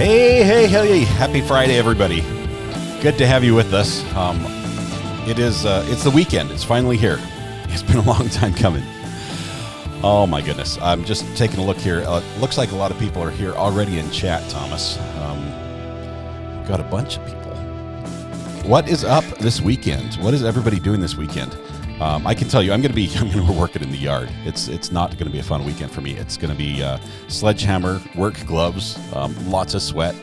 Hey, happy Friday, everybody. Good to have you with us. It's the weekend. It's finally here. It's been a long time coming. Oh my goodness. I'm just taking a look here. Looks like a lot of people are here already in chat, Thomas. Got a bunch of people. What is up this weekend? What is everybody doing this weekend? I can tell you, I'm going to be working in the yard. It's not going to be a fun weekend for me. It's going to be sledgehammer, work gloves, lots of sweat,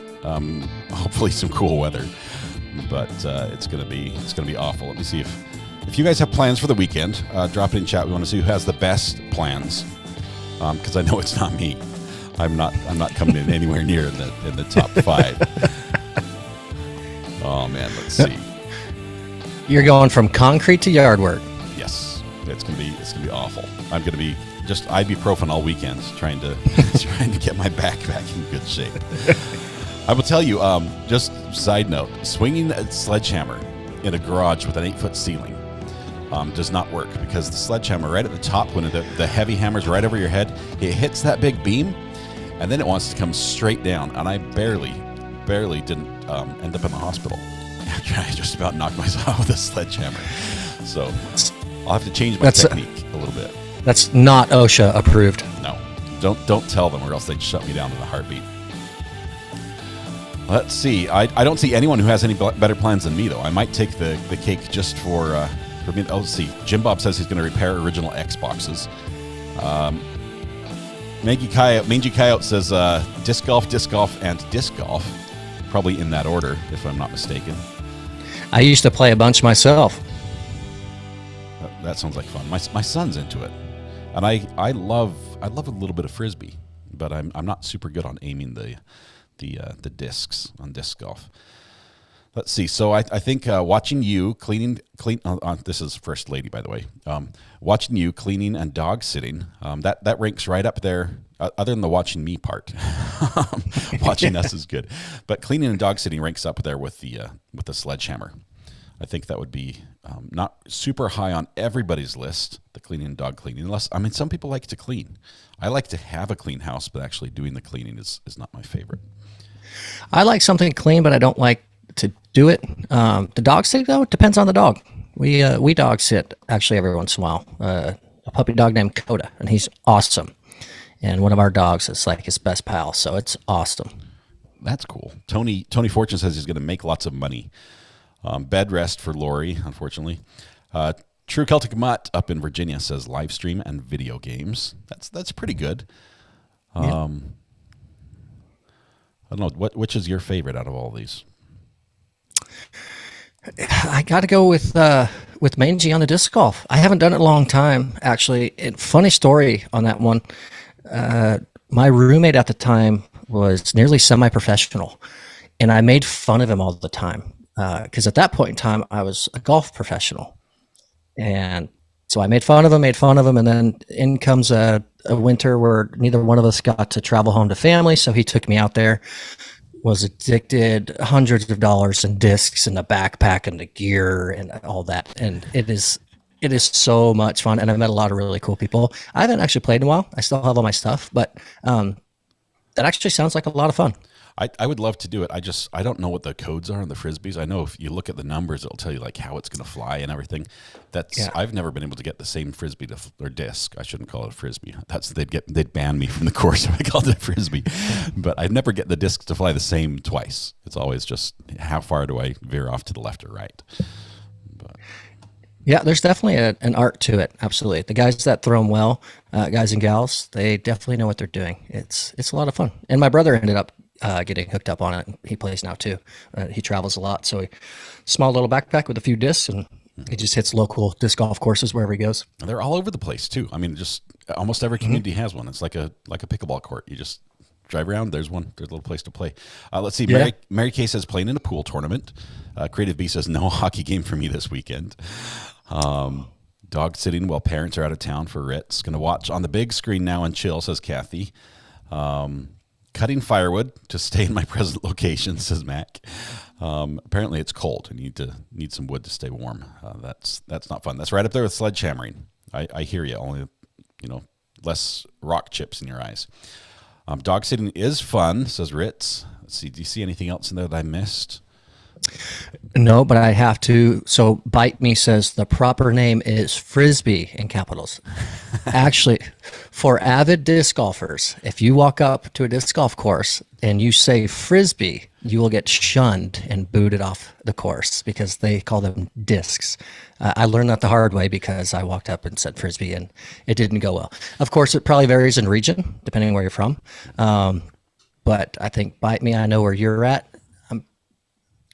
hopefully some cool weather. But it's going to be awful. Let me see if you guys have plans for the weekend. Drop it in chat. We want to see who has the best plans, because I know it's not me. I'm not coming in anywhere near in the top 5. Oh man, let's see. You're going from concrete to yard work. Yes, it's gonna be awful. I'm gonna be just ibuprofen all weekend, trying to get my back in good shape. I will tell you, just side note, swinging a sledgehammer in a garage with an 8-foot ceiling does not work, because the sledgehammer right at the top, when the heavy hammer's right over your head, it hits that big beam, and then it wants to come straight down. And I barely didn't end up in the hospital after I just about knocked myself out with a sledgehammer. So I'll have to change my technique a little bit. That's not OSHA approved. No, don't tell them, or else they'd shut me down in a heartbeat. Let's see. I don't see anyone who has any better plans than me, though. I might take the cake just for me. Oh, let's see. Jim Bob says he's going to repair original Xboxes. Mangy Coyote says disc golf, and disc golf. Probably in that order, if I'm not mistaken. I used to play a bunch myself. That sounds like fun. My son's into it, and I love a little bit of frisbee, but I'm not super good on aiming the discs on disc golf. Let's see. So I think watching you clean. This is First Lady, by the way. Watching you cleaning and dog sitting. That ranks right up there. Other than the watching me part, watching us is good, but cleaning and dog sitting ranks up there with the sledgehammer. I think that would be not super high on everybody's list, the cleaning and dog cleaning. Some people like to clean. I like to have a clean house, but actually doing the cleaning is not my favorite. I like something clean, but I don't like to do it. The dog sit, though, it depends on the dog. We dog sit actually every once in a while. A puppy dog named Coda, and he's awesome. And one of our dogs is like his best pal, so it's awesome. That's cool. Tony Fortune says he's going to make lots of money. Bed rest for Lori, unfortunately. True Celtic Mutt up in Virginia says live stream and video games. That's pretty good. I don't know, which is your favorite out of all these? I got to go with Mangy on the disc golf. I haven't done it in a long time, actually. Funny story on that one. My roommate at the time was nearly semi-professional, and I made fun of him all the time because at that point in time I was a golf professional, and so I made fun of him, and then in comes a winter where neither one of us got to travel home to family, so he took me out there. Was addicted, hundreds of dollars in discs and the backpack and the gear and all that, and it is so much fun, and I've met a lot of really cool people. I haven't actually played in a while. I still have all my stuff, but that actually sounds like a lot of fun. I would love to do it. I don't know what the codes are on the Frisbees. I know if you look at the numbers, it'll tell you like how it's going to fly and everything. I've never been able to get the same Frisbee or disc. I shouldn't call it a Frisbee. They'd ban me from the course if I called it a Frisbee. But I never get the disc to fly the same twice. It's always just how far do I veer off to the left or right. Yeah, there's definitely an art to it. Absolutely. The guys that throw them well, guys and gals, they definitely know what they're doing. It's a lot of fun. And my brother ended up getting hooked up on it. He plays now too. He travels a lot. So small little backpack with a few discs, and he just hits local disc golf courses wherever he goes. They're all over the place too. I mean, just almost every community has one. It's like a pickleball court. You just drive around. There's one. There's a little place to play. Let's see. Yeah. Mary Kay says playing in a pool tournament. Creative B says no hockey game for me this weekend. Dog sitting while parents are out of town for Ritz. Going to watch on the big screen now and chill, says Kathy. Cutting firewood to stay in my present location, says Mac. Apparently it's cold and you need some wood to stay warm. That's not fun. That's right up there with sledgehammering. I hear you. Only, less rock chips in your eyes. Dog sitting is fun, says Ritz. Let's see. Do you see anything else in there that I missed? No, but I have to. So Bite Me says the proper name is Frisbee in capitals. Actually, for avid disc golfers, if you walk up to a disc golf course and you say Frisbee, you will get shunned and booted off the course because they call them discs. I learned that the hard way because I walked up and said Frisbee and it didn't go well. Of course, it probably varies in region, depending on where you're from. But I think Bite Me, I know where you're at.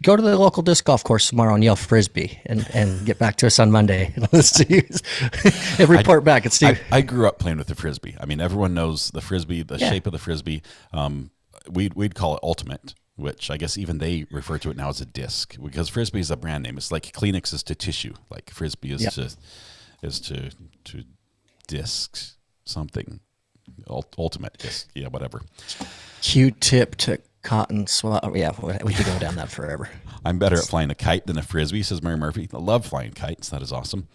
Go to the local disc golf course tomorrow and yell Frisbee and get back to us on Monday. Let's see and report back. It's Steve. I grew up playing with the Frisbee. I mean, everyone knows the Frisbee, the shape of the Frisbee. We'd call it Ultimate, which I guess even they refer to it now as a disc because Frisbee is a brand name. It's like Kleenex is to tissue, like Frisbee is to discs something. Ultimate disc, yeah, whatever. Q-tip to cotton swab. Yeah, we could go down that forever. I'm better at flying a kite than a Frisbee, says Mary Murphy. I love flying kites. That is awesome.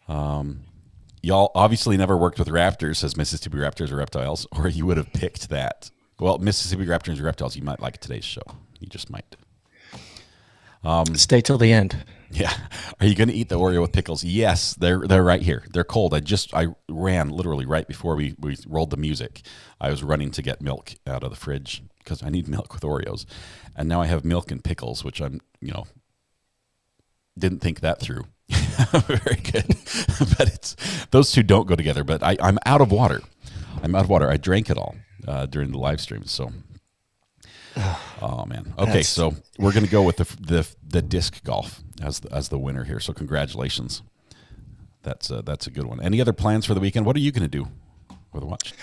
Y'all obviously never worked with raptors, says Mississippi Raptors or Reptiles, or you would have picked that. Well, Mississippi Raptors or Reptiles, you might like today's show. You just might. Stay till the end. Yeah. Are you going to eat the Oreo with pickles? Yes, they're right here. They're cold. I ran literally right before we rolled the music. I was running to get milk out of the fridge because I need milk with Oreos. And now I have milk and pickles, which I'm, didn't think that through. Very good. But those two don't go together. But I'm out of water. I drank it all during the live stream. So, oh man. Okay, so we're going to go with the disc golf as the winner here. So congratulations. That's a good one. Any other plans for the weekend? What are you going to do with the watch?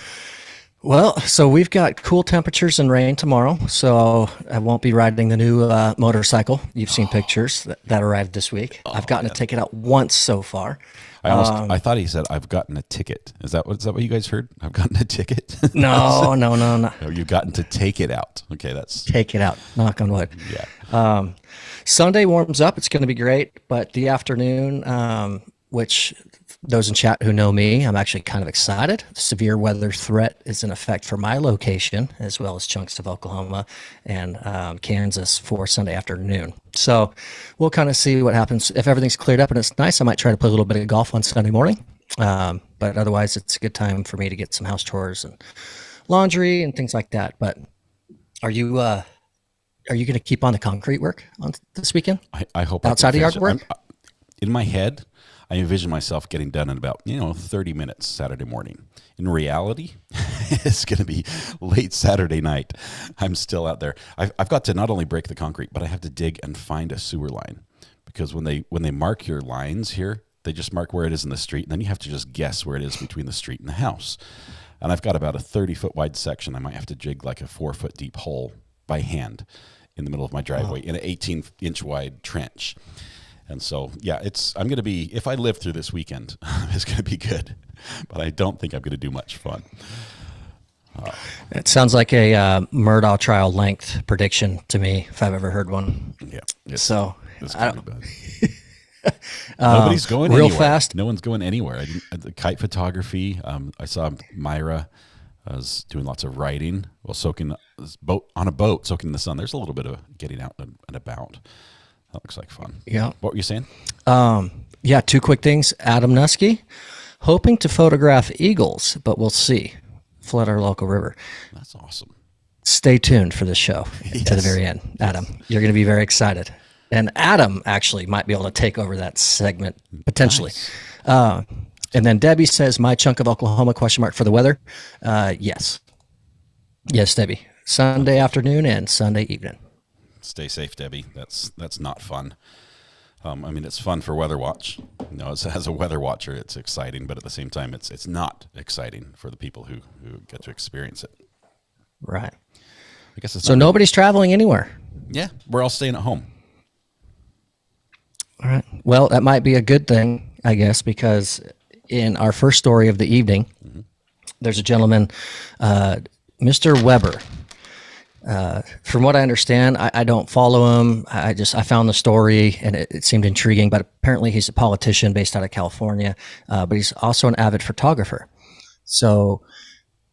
Well, so we've got cool temperatures and rain tomorrow, so I won't be riding the new motorcycle. You've seen pictures that arrived this week. I've gotten to take it out once so far. I thought he said, I've gotten a ticket. Is that what you guys heard? I've gotten a ticket? No. No, you've gotten to take it out. Okay, take it out. Knock on wood. Yeah. Sunday warms up. It's going to be great, but the afternoon, which those in chat who know me, I'm actually kind of excited. The severe weather threat is in effect for my location, as well as chunks of Oklahoma and Kansas for Sunday afternoon. So we'll kind of see what happens. If everything's cleared up and it's nice, I might try to play a little bit of golf on Sunday morning. But otherwise, it's a good time for me to get some house chores and laundry and things like that. But are you going to keep on the concrete work on this weekend? I hope outside of yard work. In my head, I envision myself getting done in about 30 minutes Saturday morning. In reality, it's going to be late Saturday night. I'm still out there. I've got to not only break the concrete, but I have to dig and find a sewer line, because when they mark your lines here, they just mark where it is in the street, and then you have to just guess where it is between the street and the house. And I've got about a 30-foot wide section. I might have to jig like a 4-foot deep hole by hand in the middle of my driveway in an 18-inch wide trench. And so, yeah, I'm going to be, if I live through this weekend, it's going to be good. But I don't think I'm going to do much fun. It sounds like a Murdaugh trial length prediction to me, if I've ever heard one. Yeah. It's Nobody's going real anywhere. Fast. No one's going anywhere. The kite photography, I saw Myra was doing lots of writing while soaking on a boat, soaking in the sun. There's a little bit of getting out and about. That looks like fun. Yeah. What were you saying? Yeah, two quick things. Adam Nusky, hoping to photograph eagles, but we'll see. Flood our local river. That's awesome. Stay tuned for this show to the very end. Adam, you're going to be very excited. And Adam actually might be able to take over that segment, potentially. Nice. And then Debbie says, my chunk of Oklahoma, ? For the weather. Yes. Yes, Debbie. Sunday afternoon and Sunday evening. Stay safe, Debbie. That's not fun. It's fun for Weather Watch. As a weather watcher, it's exciting, but at the same time, it's not exciting for the people who get to experience it. Right. I guess it's so. Nobody's traveling anywhere. Yeah, we're all staying at home. All right. Well, that might be a good thing, I guess, because in our first story of the evening, there's a gentleman, Mr. Weber. From what I understand, I don't follow him. I found the story and it seemed intriguing, but apparently he's a politician based out of California, but he's also an avid photographer. So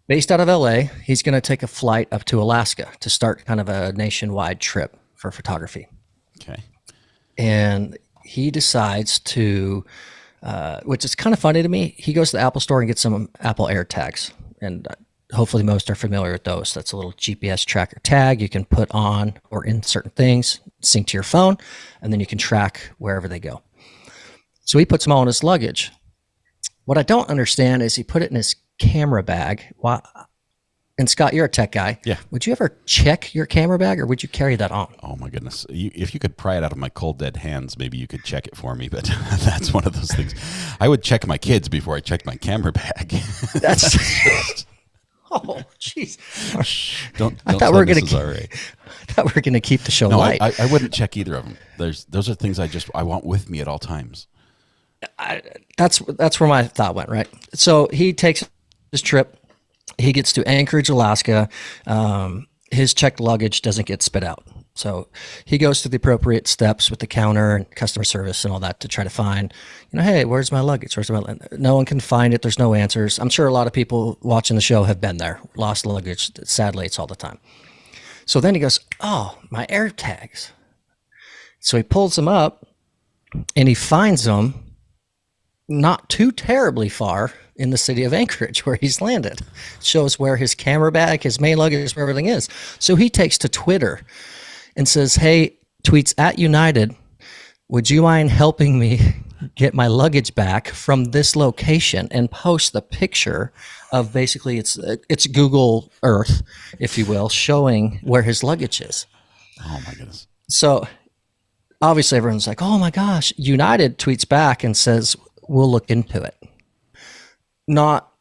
Based out of LA, he's going to take a flight up to Alaska to start kind of a nationwide trip for photography. Okay. And he decides to, which is kind of funny to me, he goes to the Apple store and gets some Apple AirTags. And hopefully most are familiar with those. That's a little GPS tracker tag you can put on or in certain things, sync to your phone, and then you can track wherever they go. So he puts them all in his luggage. What I don't understand is he put it in his camera bag. And Scott, you're a tech guy. Yeah. Would you ever check your camera bag, or would you carry that on? Oh my goodness! If you could pry it out of my cold dead hands, maybe you could check it for me. But that's one of those things. I would check my kids before I checked my camera bag. That's. Oh, jeez. Don't I thought we were going to keep the show light. I wouldn't check either of them. Those are things I want with me at all times. That's where my thought went, right? So he takes his trip. He gets to Anchorage, Alaska. His checked luggage doesn't get spit out. So he goes through the appropriate steps with the counter and customer service and all that to try to find, hey, where's my luggage? No one can find it. There's no answers. I'm sure a lot of people watching the show have been there, lost luggage. Sadly, it's all the time. So then he goes, oh, my AirTags. So he pulls them up and he finds them not too terribly far in the city of Anchorage where he's landed. Shows where his camera bag, his main luggage, where everything is. So he takes to Twitter and says, hey, tweets at United, would you mind helping me get my luggage back from this location, and post the picture of basically it's Google Earth, if you will, showing where his luggage is. Oh my goodness. So obviously everyone's like, oh my gosh. United tweets back and says, we'll look into it. Not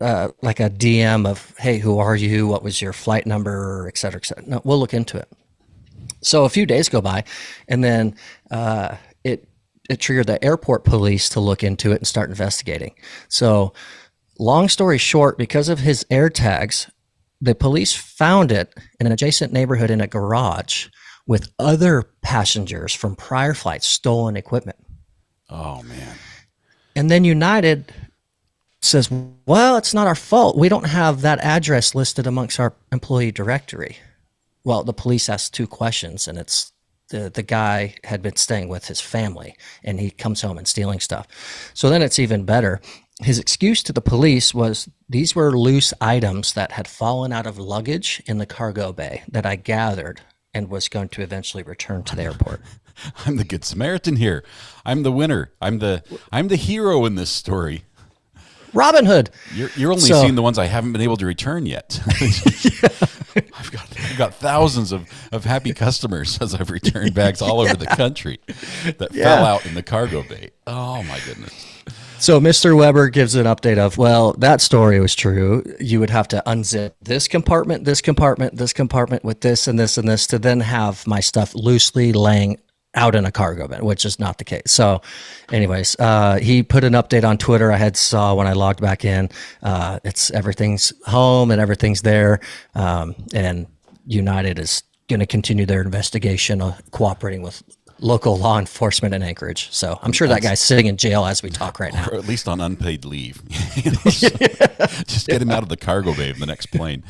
like a DM of, hey, who are you? What was your flight number, et cetera, et cetera. No, we'll look into it. So a few days go by, and then it triggered the airport police to look into it and start investigating. So long story short, because of his AirTags, the police found it in an adjacent neighborhood in a garage with other passengers from prior flights, stolen equipment. Oh, man. And then United says, well, it's not our fault. We don't have that address listed amongst our employee directory. Well, the police asked two questions, and it's the guy had been staying with his family, and he comes home and stealing stuff. So then it's even better. His excuse to the police was these were loose items that had fallen out of luggage in the cargo bay that I gathered and was going to eventually return to the airport. I'm the good Samaritan here. I'm the winner. I'm the hero in this story. Robin Hood. You're only seeing the ones I haven't been able to return yet. I've got thousands of happy customers as I've returned bags all over the country that fell out in the cargo bay. Oh my goodness. So Mr. Weber gives an update of, well, that story was true. You would have to unzip this compartment with this and this and this to then have my stuff loosely laying out in a cargo bin, which is not the case. So anyways, he put an update on Twitter I had saw when I logged back in. It's everything's home and everything's there. And United is going to continue their investigation, cooperating with local law enforcement in Anchorage. So I'm sure that guy's sitting in jail as we talk right now. Or at least on unpaid leave. Just get him out of the cargo bay of the next plane.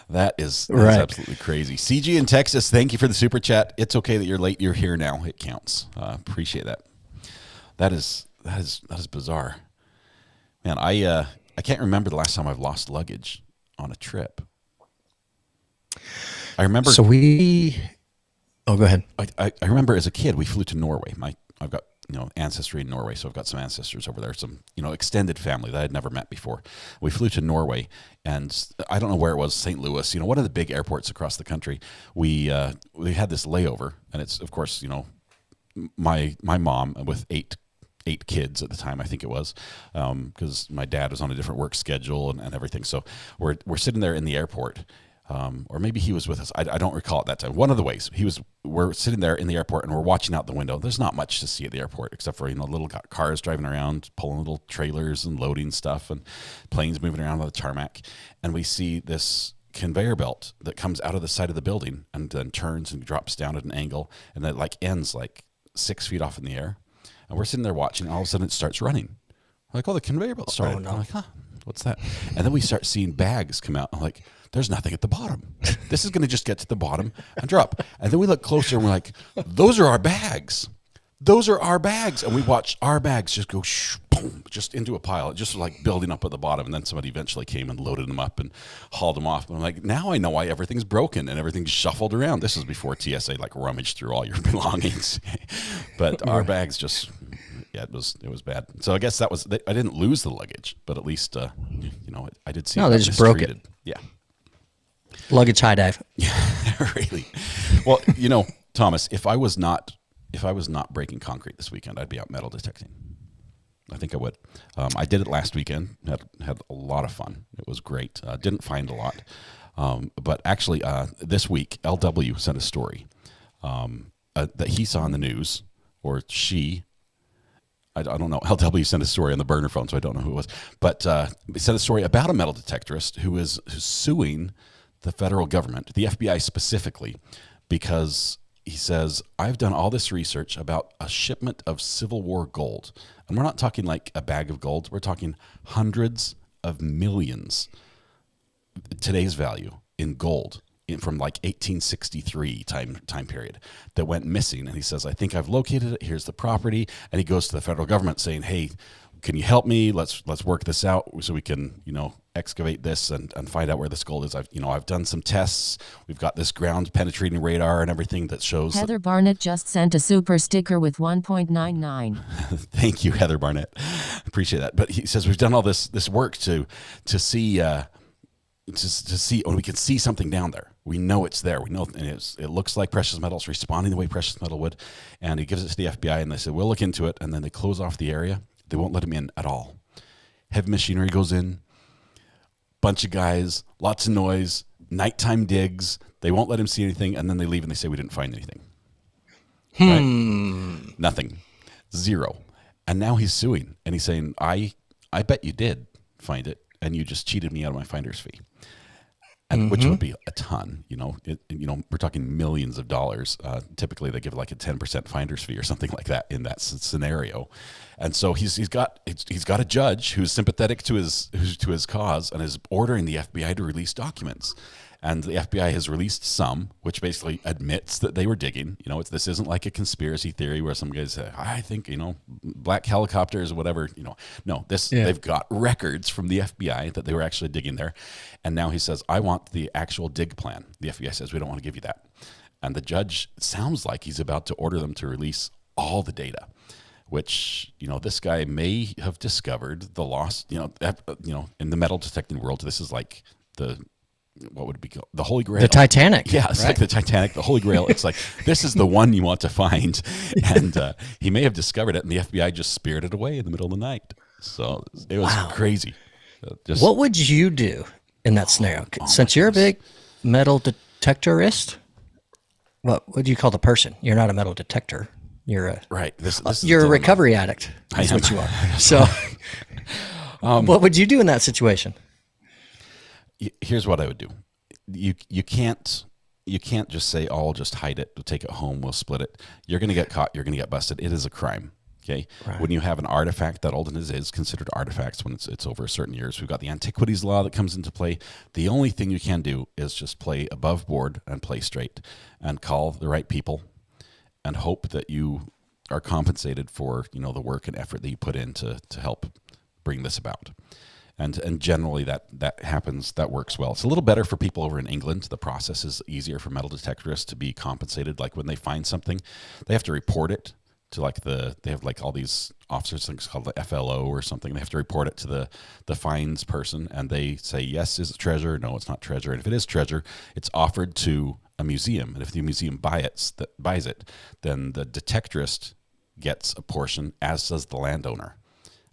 That's right. Absolutely crazy. CG in Texas, thank you for the super chat. It's okay that you're late. You're here now. It counts. Appreciate that. That is bizarre. Man, I can't remember the last time I've lost luggage on a trip. I remember. So go ahead. I remember as a kid we flew to Norway. I've got ancestry in Norway, so I've got some ancestors over there, some extended family that I'd never met before. We flew to Norway, and I don't know where it was, St. Louis, one of the big airports across the country. We had this layover, and it's of course my mom with eight kids at the time, I think it was, because my dad was on a different work schedule and everything. So we're sitting there in the airport. Or maybe he was with us. I don't recall at that time. One of the ways we're sitting there in the airport and we're watching out the window. There's not much to see at the airport except for little cars driving around, pulling little trailers and loading stuff, and planes moving around on the tarmac. And we see this conveyor belt that comes out of the side of the building and then turns and drops down at an angle, and then ends 6 feet off in the air. And we're sitting there watching, and all of a sudden it starts running. We're like, oh, the conveyor belt started. Oh, no. I'm like, huh. What's that? And then we start seeing bags come out. I'm like, there's nothing at the bottom. This is going to just get to the bottom and drop. And then we look closer and we're like, those are our bags. Those are our bags. And we watched our bags just go boom, just into a pile. It just was like building up at the bottom. And then somebody eventually came and loaded them up and hauled them off. And I'm like, now I know why everything's broken and everything's shuffled around. This is before TSA like rummaged through all your belongings. But our bags just, yeah, it was bad. So I guess that was, I didn't lose the luggage, but at least, I did see. No, they just broke it. Yeah. Luggage high dive. Yeah, really. Well, Thomas, if I was not breaking concrete this weekend, I'd be out metal detecting. I think I would. I did it last weekend. Had a lot of fun. It was great. Didn't find a lot, but actually, this week LW sent a story that he saw in the news, or she. I don't know. LW sent a story on the burner phone, so I don't know who it was. But he sent a story about a metal detectorist who's suing the federal government, the FBI specifically, because he says, I've done all this research about a shipment of Civil War gold. And we're not talking like a bag of gold. We're talking hundreds of millions, today's value, in gold from like 1863 time period that went missing. And he says, I think I've located it. Here's the property. And he goes to the federal government saying, hey, can you help me? Let's work this out so we can, excavate this and find out where this gold is. I've done some tests. We've got this ground penetrating radar and everything that shows. Heather Barnett just sent a super sticker with 1.99. Thank you, Heather Barnett. Appreciate that. But he says we've done all this work to see when we can see something down there. We know it's there. We know it looks like precious metal. It's responding the way precious metal would. And he gives it to the FBI, and they said, we'll look into it. And then they close off the area. They won't let him in at all. Heavy machinery goes in. Bunch of guys, lots of noise, nighttime digs. They won't let him see anything, and then they leave and they say, we didn't find anything. Right? Nothing. Zero. And now he's suing, and he's saying, I bet you did find it, and you just cheated me out of my finder's fee. And which would be a ton, we're talking millions of dollars. Typically they give like a 10% finder's fee or something like that in that scenario. And so he's got a judge who's sympathetic to his cause and is ordering the FBI to release documents. And the FBI has released some, which basically admits that they were digging. This isn't like a conspiracy theory where some guys say, I think, black helicopters or whatever. No, they've got records from the FBI that they were actually digging there. And now he says, I want the actual dig plan. The FBI says, we don't want to give you that. And the judge, it sounds like he's about to order them to release all the data, which, this guy may have discovered the lost, in the metal detecting world, this is like what would it be called? The Holy Grail. The Titanic. Yeah, it's like the Titanic, the Holy Grail. It's like, this is the one you want to find. And he may have discovered it, and the FBI just speared it away in the middle of the night. So it was crazy. What would you do in that scenario? Since you're a big metal detectorist, what would you call the person? You're not a metal detector. You're a right. You're a recovery addict. That's what you are. So, what would you do in that situation? Here's what I would do. You can't just say, oh, I'll just hide it. We'll take it home. We'll split it. You're going to get caught. You're going to get busted. It is a crime. Okay. Right. When you have an artifact that old and is considered artifacts when it's over certain years, we've got the antiquities law that comes into play. The only thing you can do is just play above board and play straight and call the right people and hope that you are compensated for, the work and effort that you put in to help bring this about. And generally that happens, that works well. It's a little better for people over in England. The process is easier for metal detectorists to be compensated. Like when they find something, they have to report it to they have like all these officers, things called the FLO or something. They have to report it to the fines person, and they say, yes, is it treasure? No, it's not treasure. And if it is treasure, it's offered to a museum. And if the museum buys it, then the detectorist gets a portion, as does the landowner.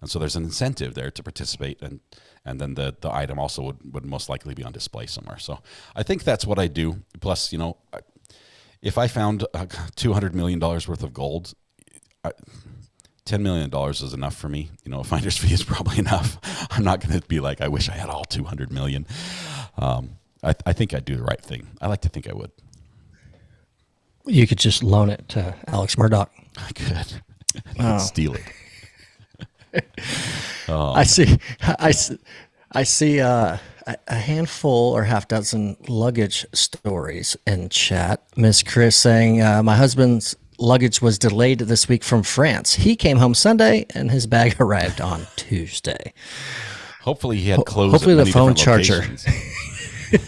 And so there's an incentive there to participate, and then the item also would most likely be on display somewhere. So I think that's what I do. Plus, if I found $200 million worth of gold, $10 million is enough for me. A finder's fee is probably enough. I'm not going to be like, I wish I had all 200 million. I think I'd do the right thing. I like to think I would. You could just loan it to Alex Murdoch. I could. I could steal it. I I see a handful or half dozen luggage stories in chat. Miss Chris saying, my husband's luggage was delayed this week from France. He came home Sunday and his bag arrived on Tuesday. Hopefully he had clothes. Hopefully at the many phone different charger. locations.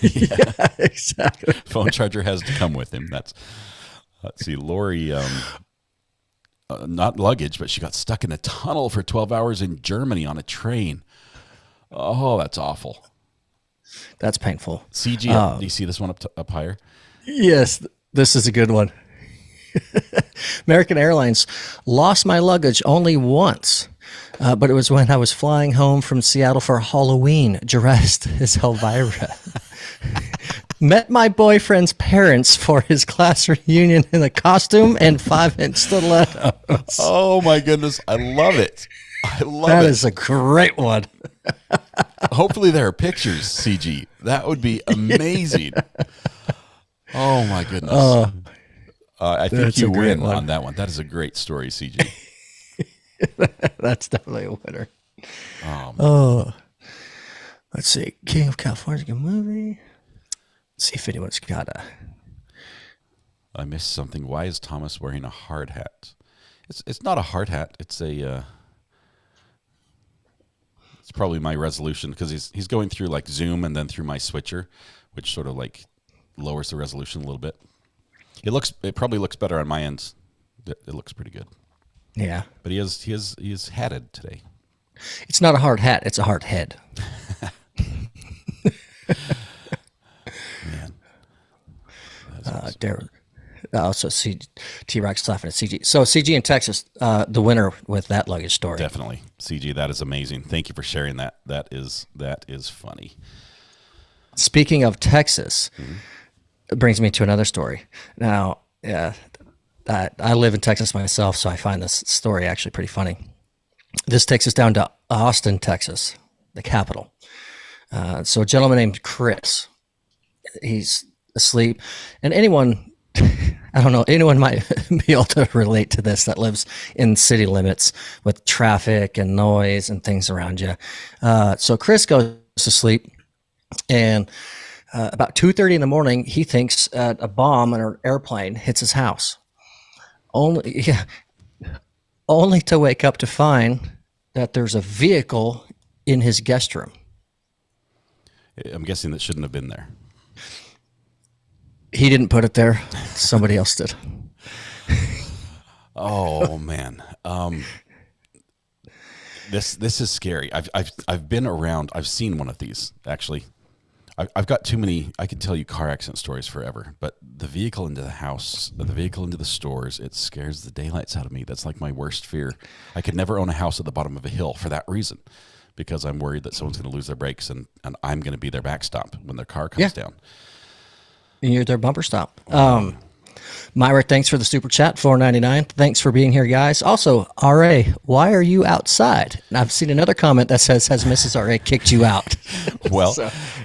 Yeah, exactly. Phone charger has to come with him. That's, let's see, Lori, not luggage, but she got stuck in a tunnel for 12 hours in Germany on a train. Oh, that's awful. That's painful. CG, do you see this one up higher? Yes, this is a good one. American Airlines lost my luggage only once, but it was when I was flying home from Seattle for Halloween, dressed as Elvira. Met my boyfriend's parents for his class reunion in a costume and 5-inch stilettos. Oh, my goodness. I love it. I love it. That is a great one. Hopefully there are pictures, CG. That would be amazing. Oh, my goodness. I think you win on that one. That is a great story, CG. That's definitely a winner. Oh, Let's see. King of California, good movie. Let's see if anyone's got a... I missed something. Why is Thomas wearing a hard hat? It's not a hard hat. It's a... it's probably my resolution because he's going through like Zoom and then through my switcher, which sort of like lowers the resolution a little bit. It probably looks better on my end. It looks pretty good. Yeah. But he is hatted today. It's not a hard hat. It's a hard head. Man. Also, T-Rex laughing at CG. So CG in Texas, the winner with that luggage story. Definitely. CG, that is amazing. Thank you for sharing that. That is funny. Speaking of Texas, it brings me to another story. Now, I live in Texas myself, so I find this story actually pretty funny. This takes us down to Austin, Texas, the capital. So a gentleman named Chris, he's asleep, and anyone might be able to relate to this that lives in city limits with traffic and noise and things around you. So Chris goes to sleep, and about 2:30 in the morning, he thinks a bomb in an airplane hits his house. Only to wake up to find that there's a vehicle in his guest room. I'm guessing that shouldn't have been there. He didn't put it there. Somebody else did. Oh man, this is scary. I've been around. I've seen one of these actually. I've got too many. I could tell you car accident stories forever, but the vehicle into the house, the vehicle into the stores, it scares the daylights out of me. That's like my worst fear. I could never own a house at the bottom of a hill for that reason, because I'm worried that someone's going to lose their brakes and I'm going to be their backstop when their car comes down. And you're their bumper stop. Myra, thanks for the super chat, $4.99. Thanks for being here, guys. Also, RA, why are you outside? And I've seen another comment that says, has Mrs. RA kicked you out? Well,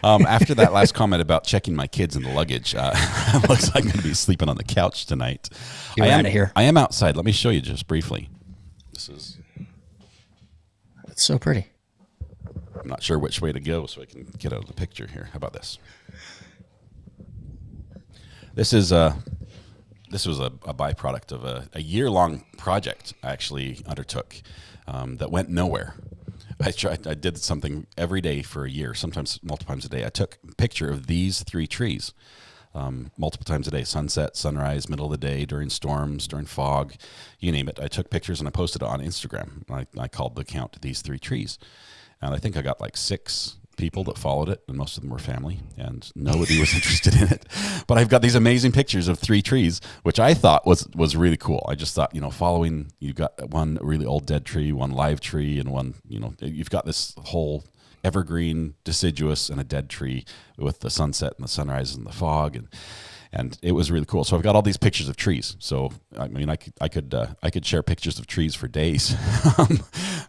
after that last comment about checking my kids in the luggage, looks like I'm going to be sleeping on the couch tonight. You're out of here. I am outside. Let me show you just briefly. It's so pretty. I'm not sure which way to go so I can get out of the picture here. How about this? This was a byproduct of a year-long project I actually undertook that went nowhere. I did something every day for a year, sometimes multiple times a day. I took a picture of these 3 trees multiple times a day: sunset, sunrise, middle of the day, during storms, during fog, you name it. I took pictures and I posted it on Instagram. I called the account These 3 Trees. And I think I got like 6 people that followed it, and most of them were family, and nobody was interested in it. But I've got these amazing pictures of 3 trees, which I thought was really cool. I just thought, following, you've got one really old dead tree, one live tree, and one, you've got this whole evergreen, deciduous, and a dead tree with the sunset and the sunrise and the fog, and it was really cool. So I've got all these pictures of trees. So I mean, I could share pictures of trees for days,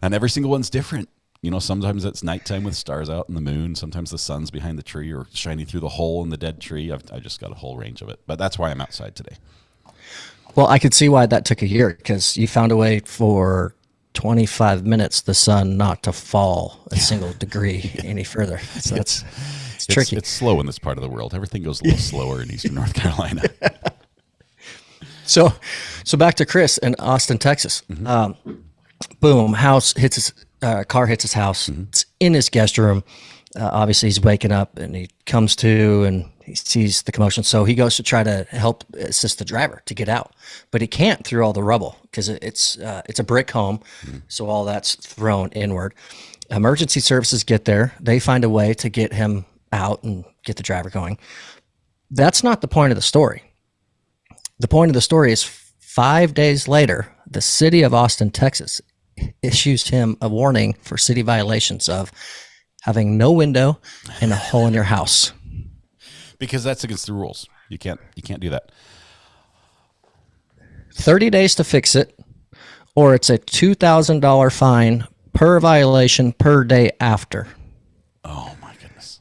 and every single one's different. Sometimes it's nighttime with stars out and the moon. Sometimes the sun's behind the tree or shining through the hole in the dead tree. I've just got a whole range of it. But that's why I'm outside today. Well, I could see why that took a year, because you found a way for 25 minutes the sun not to fall a single degree any further. So it's tricky. It's slow in this part of the world. Everything goes a little slower in Eastern North Carolina. So back to Chris in Austin, Texas. Boom, car hits his house. It's in his guest room. Obviously, he's waking up and he comes to and he sees the commotion. So he goes to try to help assist the driver to get out, but he can't through all the rubble because it's a brick home. So all that's thrown inward. Emergency services get there. They find a way to get him out and get the driver going. That's not the point of the story. The point of the story is 5 days later, the city of Austin, Texas, issues him a warning for city violations of having no window and a hole in your house. Because that's against the rules. You can't do that. 30 days to fix it, or it's a $2,000 fine per violation per day after. Oh my goodness.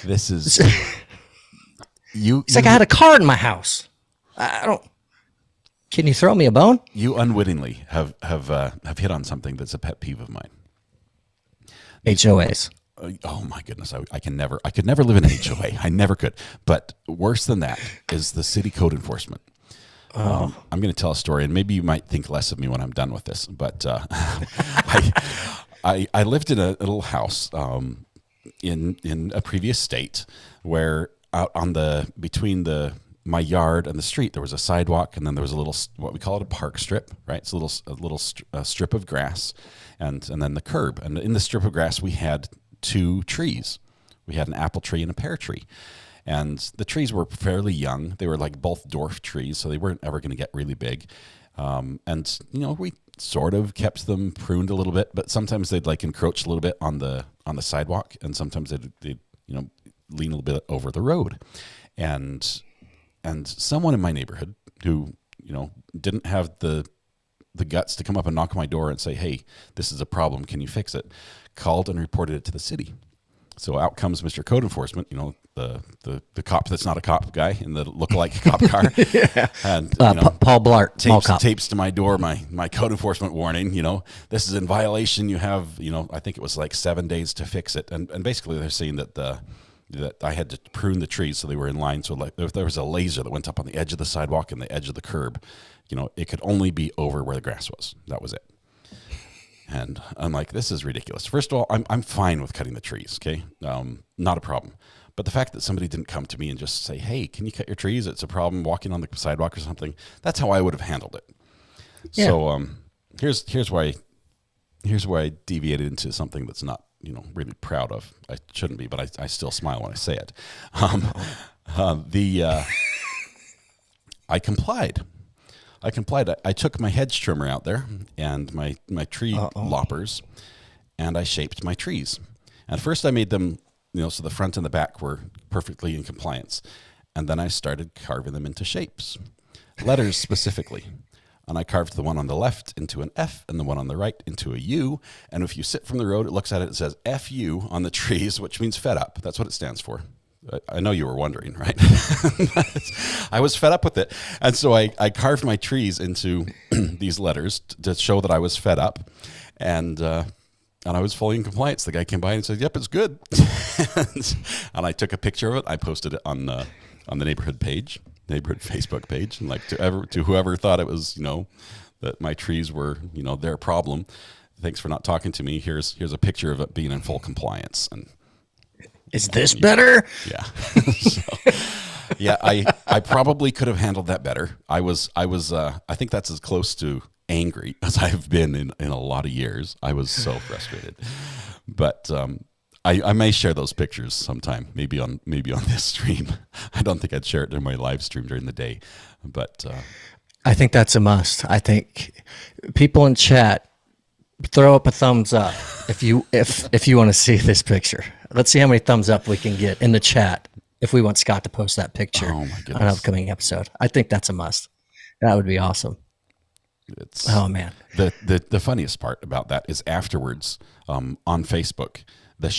This is It's like I had a car in my house. Can you throw me a bone? You unwittingly have hit on something that's a pet peeve of mine. HOAs. Oh my goodness. I could never live in an HOA. I never could. But worse than that is the city code enforcement. I'm going to tell a story, and maybe you might think less of me when I'm done with this. But I lived in a little house in a previous state where out on between my yard and the street there was a sidewalk, and then there was a little, what we call it, a park strip, right? It's a little strip of grass, and then the curb. And in the strip of grass we had 2 trees. We had an apple tree and a pear tree. And the trees were fairly young. They were like both dwarf trees, so they weren't ever going to get really big. And we sort of kept them pruned a little bit, but sometimes they'd like encroach a little bit on the sidewalk, and sometimes they'd lean a little bit over the road. And someone in my neighborhood who didn't have the guts to come up and knock on my door and say, "Hey, this is a problem. Can you fix it?" called and reported it to the city. So out comes Mr. Code Enforcement, the cop that's not a cop guy in the lookalike cop car. Yeah. And Paul Blart, tapes to my door my code enforcement warning. This is in violation. You have I think it was like 7 days to fix it. And basically they're saying that I had to prune the trees so they were in line. So like if there was a laser that went up on the edge of the sidewalk and the edge of the curb, it could only be over where the grass was. That was it. And I'm like, this is ridiculous. First of all, I'm fine with cutting the trees, okay? Not a problem. But the fact that somebody didn't come to me and just say, "Hey, can you cut your trees? It's a problem walking on the sidewalk or something." That's how I would have handled it. Yeah. So here's why I deviated into something that's not really proud of. I shouldn't be, but I still smile when I say it. I complied. I took my hedge trimmer out there and my tree loppers, and I shaped my trees. And first I made them, so the front and the back were perfectly in compliance. And then I started carving them into shapes, letters specifically. And I carved the one on the left into an F and the one on the right into a U. And if you sit from the road, it looks at it, it says FU on the trees, which means fed up. That's what it stands for. I know you were wondering, right? I was fed up with it. And so I carved my trees into these letters to show that I was fed up. And I was fully in compliance. The guy came by and said, "Yep, it's good." And I took a picture of it. I posted it on the neighborhood Facebook page. And like to whoever thought it was, that my trees were, their problem. Thanks for not talking to me. Here's a picture of it being in full compliance. And is this better? Yeah. I probably could have handled that better. I think that's as close to angry as I've been in a lot of years. I was so frustrated. But I may share those pictures sometime, maybe on this stream. I don't think I'd share it in my live stream during the day, but I think that's a must. I think people in chat, throw up a thumbs up if you want to see this picture. Let's see how many thumbs up we can get in the chat if we want Scott to post that picture on an upcoming episode. I think that's a must. That would be awesome. Oh man. The funniest part about that is afterwards on Facebook, the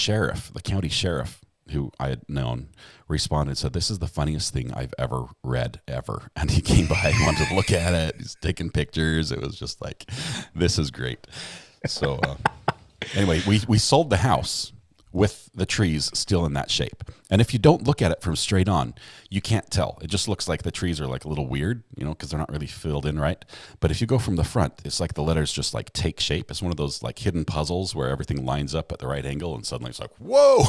county sheriff who I had known, responded and said, "This is the funniest thing I've ever read ever." And he came by and wanted to look at it. He's taking pictures. It was just like, this is great. So anyway, we sold the house with the trees still in that shape. And if you don't look at it from straight on, you can't tell. It just looks like the trees are like a little weird, because they're not really filled in right. But if you go from the front, it's like the letters just like take shape. It's one of those like hidden puzzles where everything lines up at the right angle and suddenly it's like, whoa,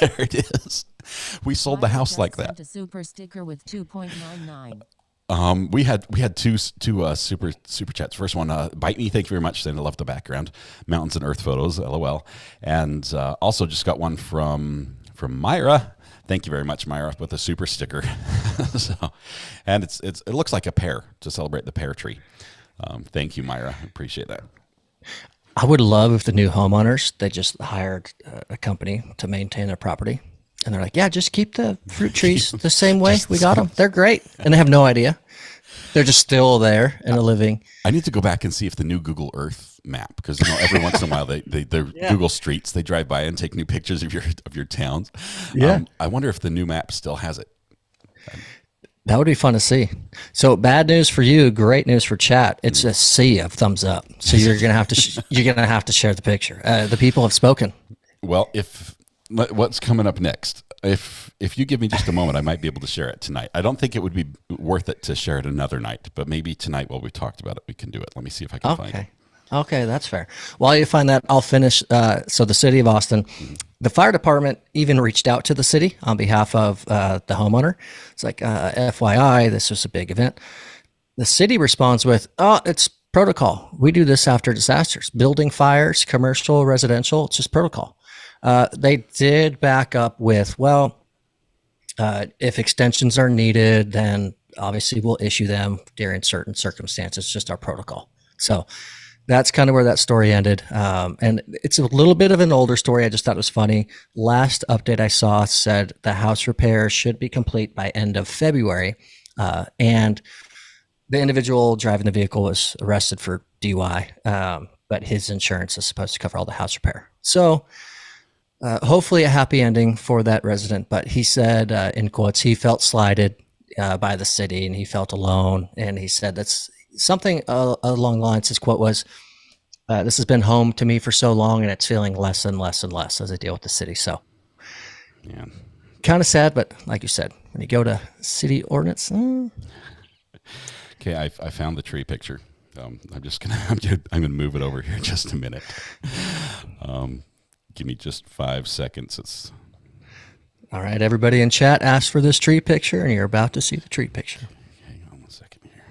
there it is. We sold the house like that. A super sticker with 2.99. We had two super chats. First one, Bite Me, thank you very much, saying I love the background, mountains and earth photos, LOL. And also just got one from Myra. Thank you very much, Myra, with a super sticker. And it looks like a pear to celebrate the pear tree. Thank you, Myra. I appreciate that. I would love if the new homeowners, they just hired a company to maintain their property. And they're like, yeah, just keep the fruit trees the same way we got them. They're great. And they have no idea. They're just still there and living. I need to go back and see if the new Google Earth map, because every once in a while they're Google Streets, they drive by and take new pictures of your towns. Yeah. I wonder if the new map still has it. That would be fun to see. So bad news for you, great news for chat. It's a sea of thumbs up. So you're gonna have to share the picture. The people have spoken. Well, what's coming up next? If you give me just a moment, I might be able to share it tonight. I don't think it would be worth it to share it another night, but maybe tonight while we talked about it, we can do it. Let me see if I can find it. Okay, that's fair. While you find that, I'll finish. So the city of Austin, the fire department even reached out to the city on behalf of the homeowner. It's like, FYI, this was a big event. The city responds with, oh, it's protocol. We do this after disasters, building fires, commercial, residential. It's just protocol. They did back up with, if extensions are needed, then obviously we'll issue them during certain circumstances, just our protocol. So that's kind of where that story ended. And it's a little bit of an older story. I just thought it was funny. Last update I saw said the house repair should be complete by end of February. And the individual driving the vehicle was arrested for DUI, but his insurance is supposed to cover all the house repair. So hopefully a happy ending for that resident. But he said, in quotes, he felt slighted by the city and he felt alone. And he said that's something along the lines. His quote was, this has been home to me for so long and it's feeling less and less and less as I deal with the city. So yeah, kind of sad, but like you said, when you go to city ordinance. Okay, I found the tree picture. I'm gonna move it over here in just a minute. Give me just 5 seconds. All right, everybody in chat asked for this tree picture, and you're about to see the tree picture. Hang on 1 second here.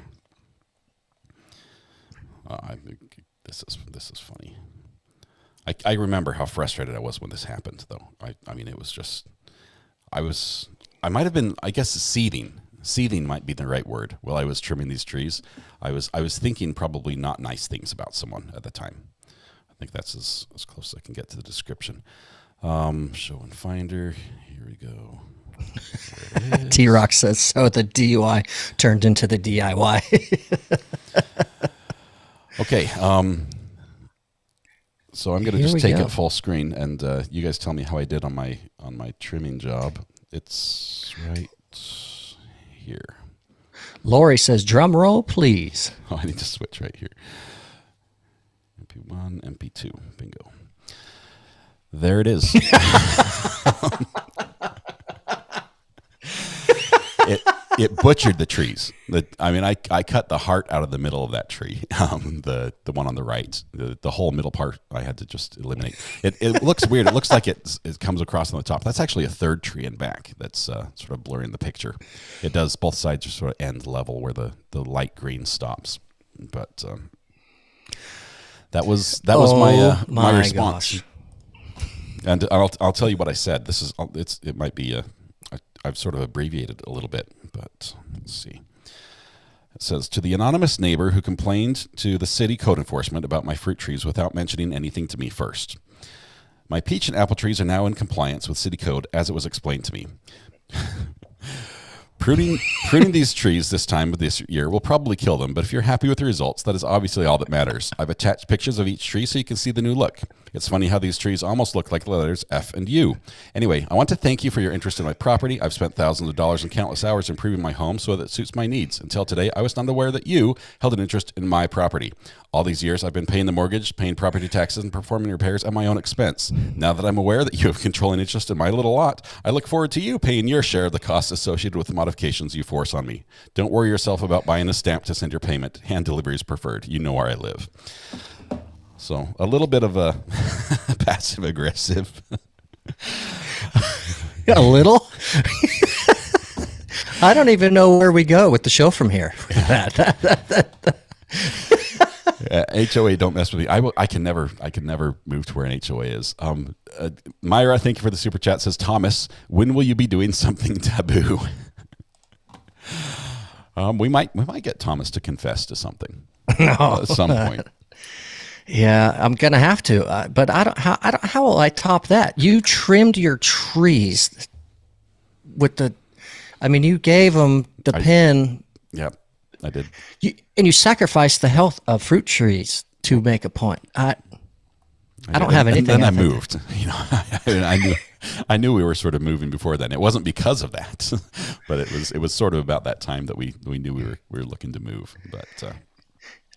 This is funny. I remember how frustrated I was when this happened, though. I mean, it was just, I might have been, I guess, seething. Seething might be the right word. While I was trimming these trees, I was thinking probably not nice things about someone at the time. I think that's as close as I can get to the description. Show and finder. Here we go. T-Rock says, so the DUI turned into the DIY. Okay. So I'm going to just take it full screen, and you guys tell me how I did on my trimming job. It's right here. Lori says, drum roll, please. Oh, I need to switch right here. MP1, MP2, bingo. There it is. It butchered the trees. I cut the heart out of the middle of that tree. The one on the right, the whole middle part, I had to just eliminate. It looks weird. It looks like it comes across on the top. That's actually a third tree in back. That's sort of blurring the picture. It does, both sides are sort of end level where the light green stops. But that was my response. Gosh. And I'll tell you what I said. It might be I've sort of abbreviated a little bit, but let's see. It says, to the anonymous neighbor who complained to the city code enforcement about my fruit trees without mentioning anything to me first. My peach and apple trees are now in compliance with city code as it was explained to me. Pruning these trees this time of this year will probably kill them, but if you're happy with the results, that is obviously all that matters. I've attached pictures of each tree so you can see the new look. It's funny how these trees almost look like the letters F and U. Anyway, I want to thank you for your interest in my property. I've spent thousands of dollars and countless hours improving my home so that it suits my needs. Until today, I was not aware that you held an interest in my property. All these years, I've been paying the mortgage, paying property taxes, and performing repairs at my own expense. Now that I'm aware that you have controlling interest in my little lot, I look forward to you paying your share of the costs associated with the modifications you force on me. Don't worry yourself about buying a stamp to send your payment. Hand delivery is preferred. You know where I live. So a little bit of a passive aggressive. A little? I don't even know where we go with the show from here. HOA, don't mess with me. I can never move to where an HOA is. Myra, thank you for the super chat. Says Thomas, when will you be doing something taboo? We might get Thomas to confess to something at some point. Yeah, I'm gonna have to. But how will I top that? You trimmed your trees with the. I mean, you gave them the pin. Yep. I did. And you sacrificed the health of fruit trees to make a point. I don't have anything. And then I moved. You know, I knew we were sort of moving before then. It wasn't because of that, but it was sort of about that time that we knew we were looking to move. But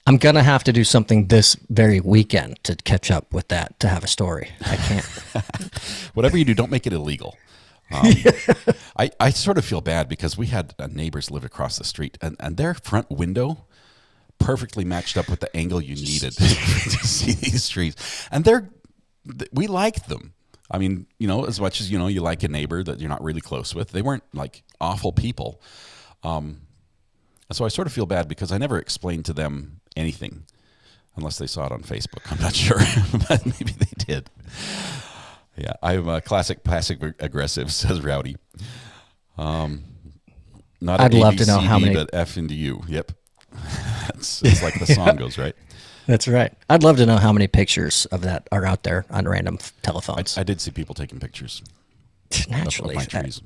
I'm gonna have to do something this very weekend to catch up with that to have a story. I can't. Whatever you do, don't make it illegal. I sort of feel bad because we had neighbors live across the street, and their front window perfectly matched up with the angle you needed to see these trees. And we liked them. I mean, you know, as much as, you know, you like a neighbor that you're not really close with, they weren't like awful people. So I sort of feel bad because I never explained to them anything unless they saw it on Facebook. I'm not sure, but maybe they did. Yeah, I'm a classic passive aggressive, says Rowdy. Not I'd love to know ABCD, how many, but F into U. Yep, it's like the song goes, right? That's right. I'd love to know how many pictures of that are out there on random telephones. I did see people taking pictures. Naturally, of my trees.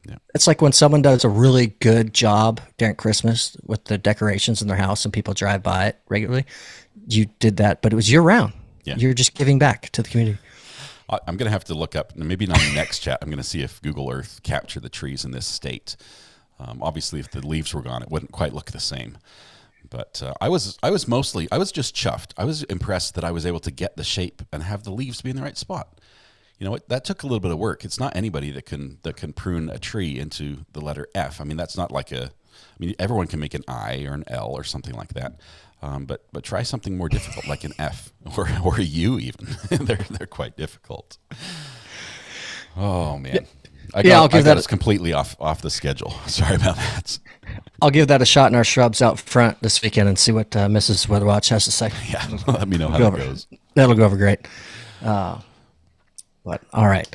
Yeah. It's like when someone does a really good job during Christmas with the decorations in their house and people drive by it regularly. You did that, but it was year round. Yeah. You're just giving back to the community. I'm going to have to look up, maybe not in the next chat, I'm going to see if Google Earth captured the trees in this state. Obviously, if the leaves were gone, it wouldn't quite look the same. But I was just chuffed. I was impressed that I was able to get the shape and have the leaves be in the right spot. You know, that took a little bit of work. It's not anybody that can prune a tree into the letter F. I mean, that's not like everyone can make an I or an L or something like that. But try something more difficult, like an F or a U even. they're quite difficult. Oh man, I got us completely off the schedule. Sorry about that. I'll give that a shot in our shrubs out front this weekend and see what Mrs. Weatherwatch has to say. Yeah, let me know how that goes. That'll go over great. But all right,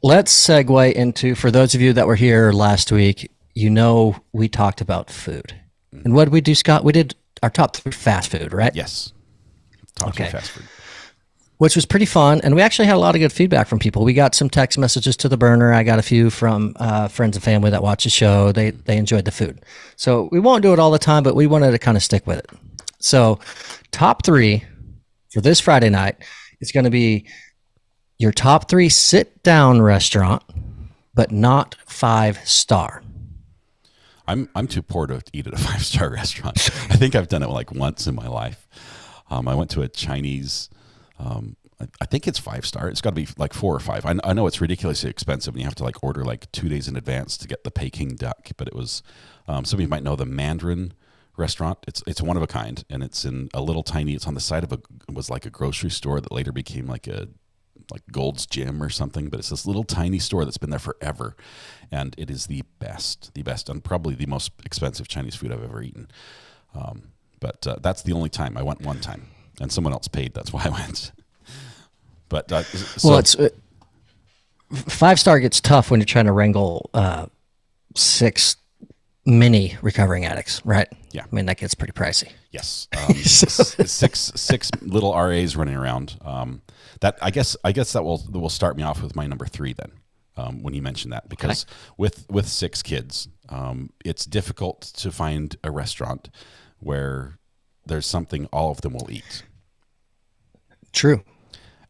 let's segue into, for those of you that were here last week, you know we talked about food. And what did we do, Scott? We did our top 3 fast food, right? Yes. Top 3 fast food. Which was pretty fun. And we actually had a lot of good feedback from people. We got some text messages to the burner. I got a few from friends and family that watch the show. They enjoyed the food. So we won't do it all the time, but we wanted to kind of stick with it. So top 3 for this Friday night is going to be your top 3 sit-down restaurant, but not 5-star. I'm too poor to eat at a 5-star restaurant. I think I've done it like once in my life. I went to a Chinese. I think it's 5-star. It's got to be like 4 or 5. I know it's ridiculously expensive, and you have to like order like 2 days in advance to get the Peking duck. But it was some of you might know the Mandarin restaurant. It's one of a kind, and it's in a little tiny. It's on the side of it was like a grocery store that later became like Gold's Gym or something, but it's this little tiny store that's been there forever, and it is the best, and probably the most expensive Chinese food I've ever eaten. But that's the only time. I went one time, and someone else paid. That's why I went. But it's 5-star gets tough when you're trying to wrangle 6 mini recovering addicts, right? Yeah, I mean that gets pretty pricey. Yes, six little RAs running around. That I guess that will start me off with my number 3 then. when you mentioned that, because with 6 kids, it's difficult to find a restaurant where there's something all of them will eat. True.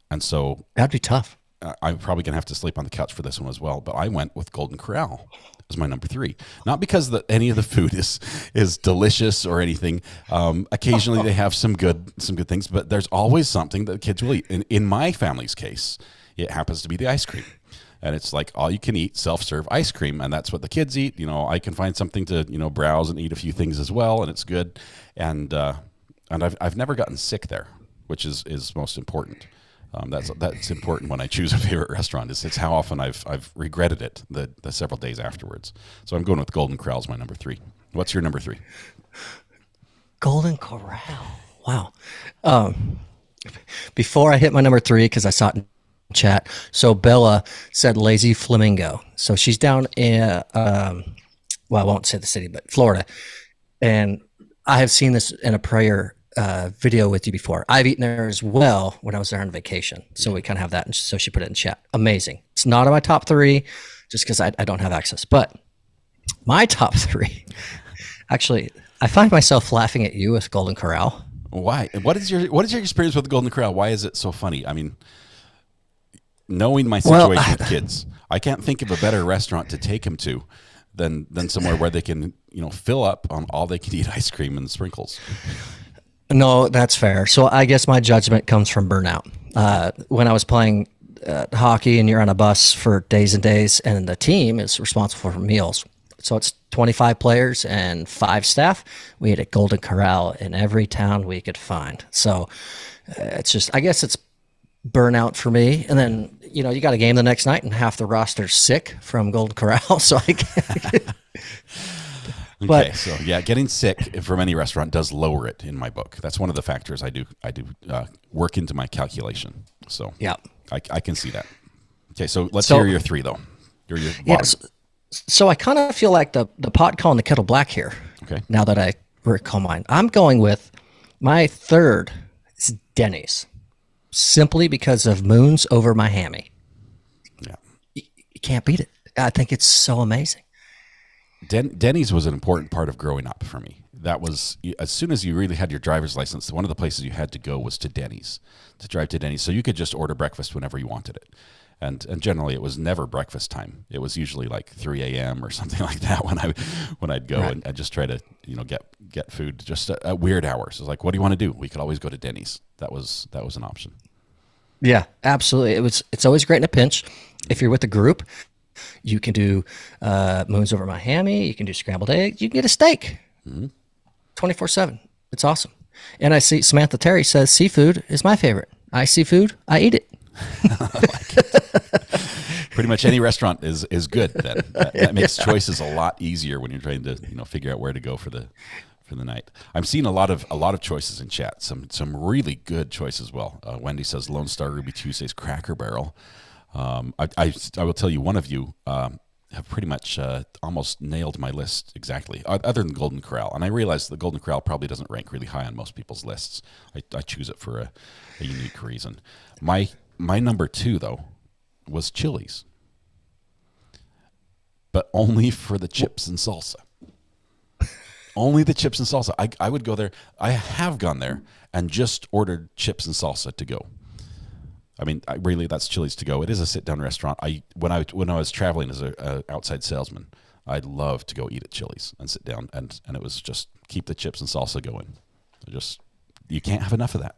And so That'd be tough. I'm probably going to have to sleep on the couch for this one as well, but I went with Golden Corral as my number 3. Not because any of the food is delicious or anything. Occasionally they have some good things, but there's always something that the kids will eat. In my family's case, it happens to be the ice cream. And it's like all you can eat self-serve ice cream, and that's what the kids eat. I can find something to browse and eat a few things as well, and it's good. And I've never gotten sick there, which is most important. That's important when I choose a favorite restaurant. It's how often I've regretted it the several days afterwards. So I'm going with Golden Corral as my number 3. What's your number 3? Golden Corral. Wow. Before I hit my number 3, because I saw it in chat. So Bella said Lazy Flamingo. So she's down in, I won't say the city, but Florida. And I have seen this in a prior video with you before. I've eaten there as well when I was there on vacation. So we kind of have that. And so she put it in chat. Amazing. It's not in my top 3 just because I don't have access. But my top 3, actually, I find myself laughing at you with Golden Corral. Why? What is your experience with the Golden Corral? Why is it so funny? I mean, knowing my situation with kids, I can't think of a better restaurant to take them to than somewhere where they can, fill up on all they can eat ice cream and sprinkles. No, that's fair. So I guess my judgment comes from burnout. When I was playing hockey and you're on a bus for days and days, and the team is responsible for meals. So it's 25 players and 5 staff. We ate at Golden Corral in every town we could find. So it's just, I guess it's burnout for me. And then, you got a game the next night and half the roster's sick from Golden Corral. So I can't. Okay, so yeah, getting sick from any restaurant does lower it in my book. That's one of the factors I do work into my calculation. So yeah, I can see that. Okay, so let's hear your 3 though. Your yeah. So I kind of feel like the pot calling the kettle black here. Okay. Now that I recall mine, I'm going with my 3rd is Denny's, simply because of moons over my hammy. Yeah, you can't beat it. I think it's so amazing. Denny's was an important part of growing up for me. That was, as soon as you really had your driver's license, one of the places you had to go was to Denny's, to drive to Denny's. So you could just order breakfast whenever you wanted it. And generally it was never breakfast time. It was usually like 3 a.m. or something like that when I'd go right. and just try to, get food just at weird hours. It was like, what do you want to do? We could always go to Denny's. That was an option. Yeah, absolutely. It's always great in a pinch. If you're with a group, you can do moons over my hammy. You can do scrambled eggs. You can get a steak 24/7. It's awesome. And I see Samantha Terry says seafood is my favorite. I see food, I eat it. Pretty much any restaurant is good then. That makes choices a lot easier when you're trying to figure out where to go for the night. I'm seeing a lot of choices in chat. Some really good choices as well. Wendy says Lone Star Ruby Tuesday's Cracker Barrel. I will tell you, one of you have pretty much almost nailed my list exactly, other than Golden Corral. And I realize the Golden Corral probably doesn't rank really high on most people's lists. I choose it for a unique reason. My number 2, though, was Chili's, but only for the chips and salsa. Only the chips and salsa. I would go there. I have gone there and just ordered chips and salsa to go. I mean, really, that's Chili's to go. It is a sit-down restaurant. When I was traveling as a outside salesman, I'd love to go eat at Chili's and sit down, and it was just keep the chips and salsa going. You can't have enough of that.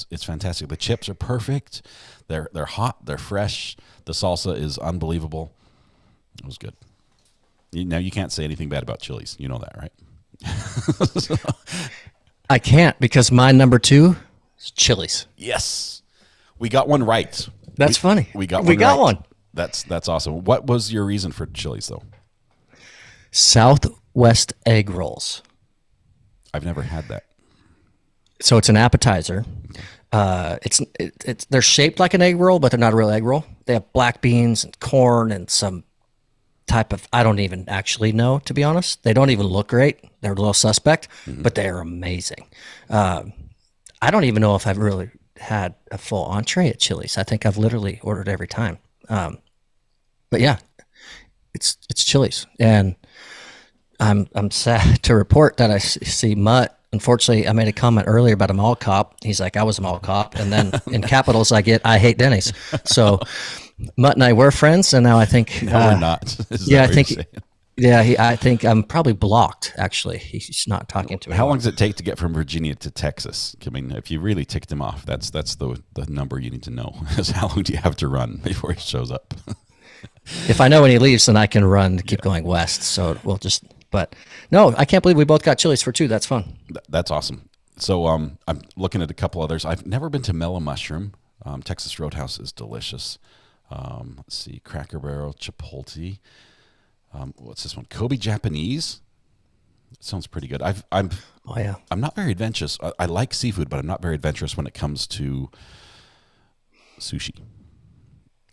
It's fantastic. The chips are perfect. They're hot. They're fresh. The salsa is unbelievable. It was good. Now you can't say anything bad about Chili's. You know that, right? I can't, because my number 2 is Chili's. Yes. We got one right. That's funny. We got one. One. That's awesome. What was your reason for Chili's, though? Southwest egg rolls. I've never had that. So it's an appetizer. They're shaped like an egg roll, but they're not a real egg roll. They have black beans and corn and some type of, I don't even actually know, to be honest. They don't even look great. They're a little suspect, but they're amazing. I don't even know if I've really had a full entree at Chili's. I think I've literally ordered every time. But yeah, it's Chili's, and I'm sad to report that I see Mutt. Unfortunately, I made a comment earlier about a mall cop. He's like, I was a mall cop, and then in capitals I hate Denny's. So Mutt and I were friends, and now I think No, we're not. Yeah, I think. Yeah, I think I'm probably blocked. Actually, he's not talking to me. How long does it take to get from Virginia to Texas? I mean, if you really ticked him off, that's the number you need to know. Is how long do you have to run before he shows up? If I know when he leaves, then I can run to keep going west. So we'll just. But no, I can't believe we both got Chili's for 2. That's fun. That's awesome. So I'm looking at a couple others. I've never been to Mellow Mushroom. Texas Roadhouse is delicious. Let's see, Cracker Barrel, Chipotle. What's this one? Kobe Japanese. It sounds pretty good. I'm not very adventurous. I like seafood, but I'm not very adventurous when it comes to sushi.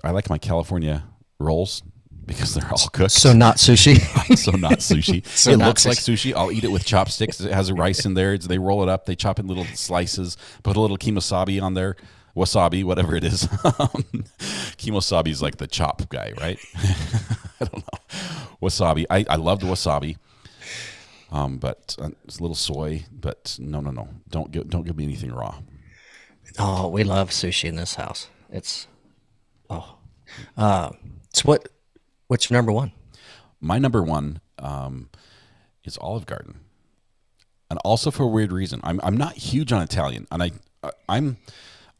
I like my California rolls because they're all cooked. So not sushi. So not sushi. So it not looks sushi. like sushi. I'll eat it with chopsticks. It has a rice in there. They roll it up. They chop in little slices. Put a little kemosabi on there. Wasabi, whatever it is. Kemosabi is like the chop guy, right? I don't know. Wasabi. I love the wasabi. But it's a little soy. But no. Don't give me anything raw. Oh, we love sushi in this house. It's what's your number one? My number one is Olive Garden, and also for a weird reason. I'm not huge on Italian, and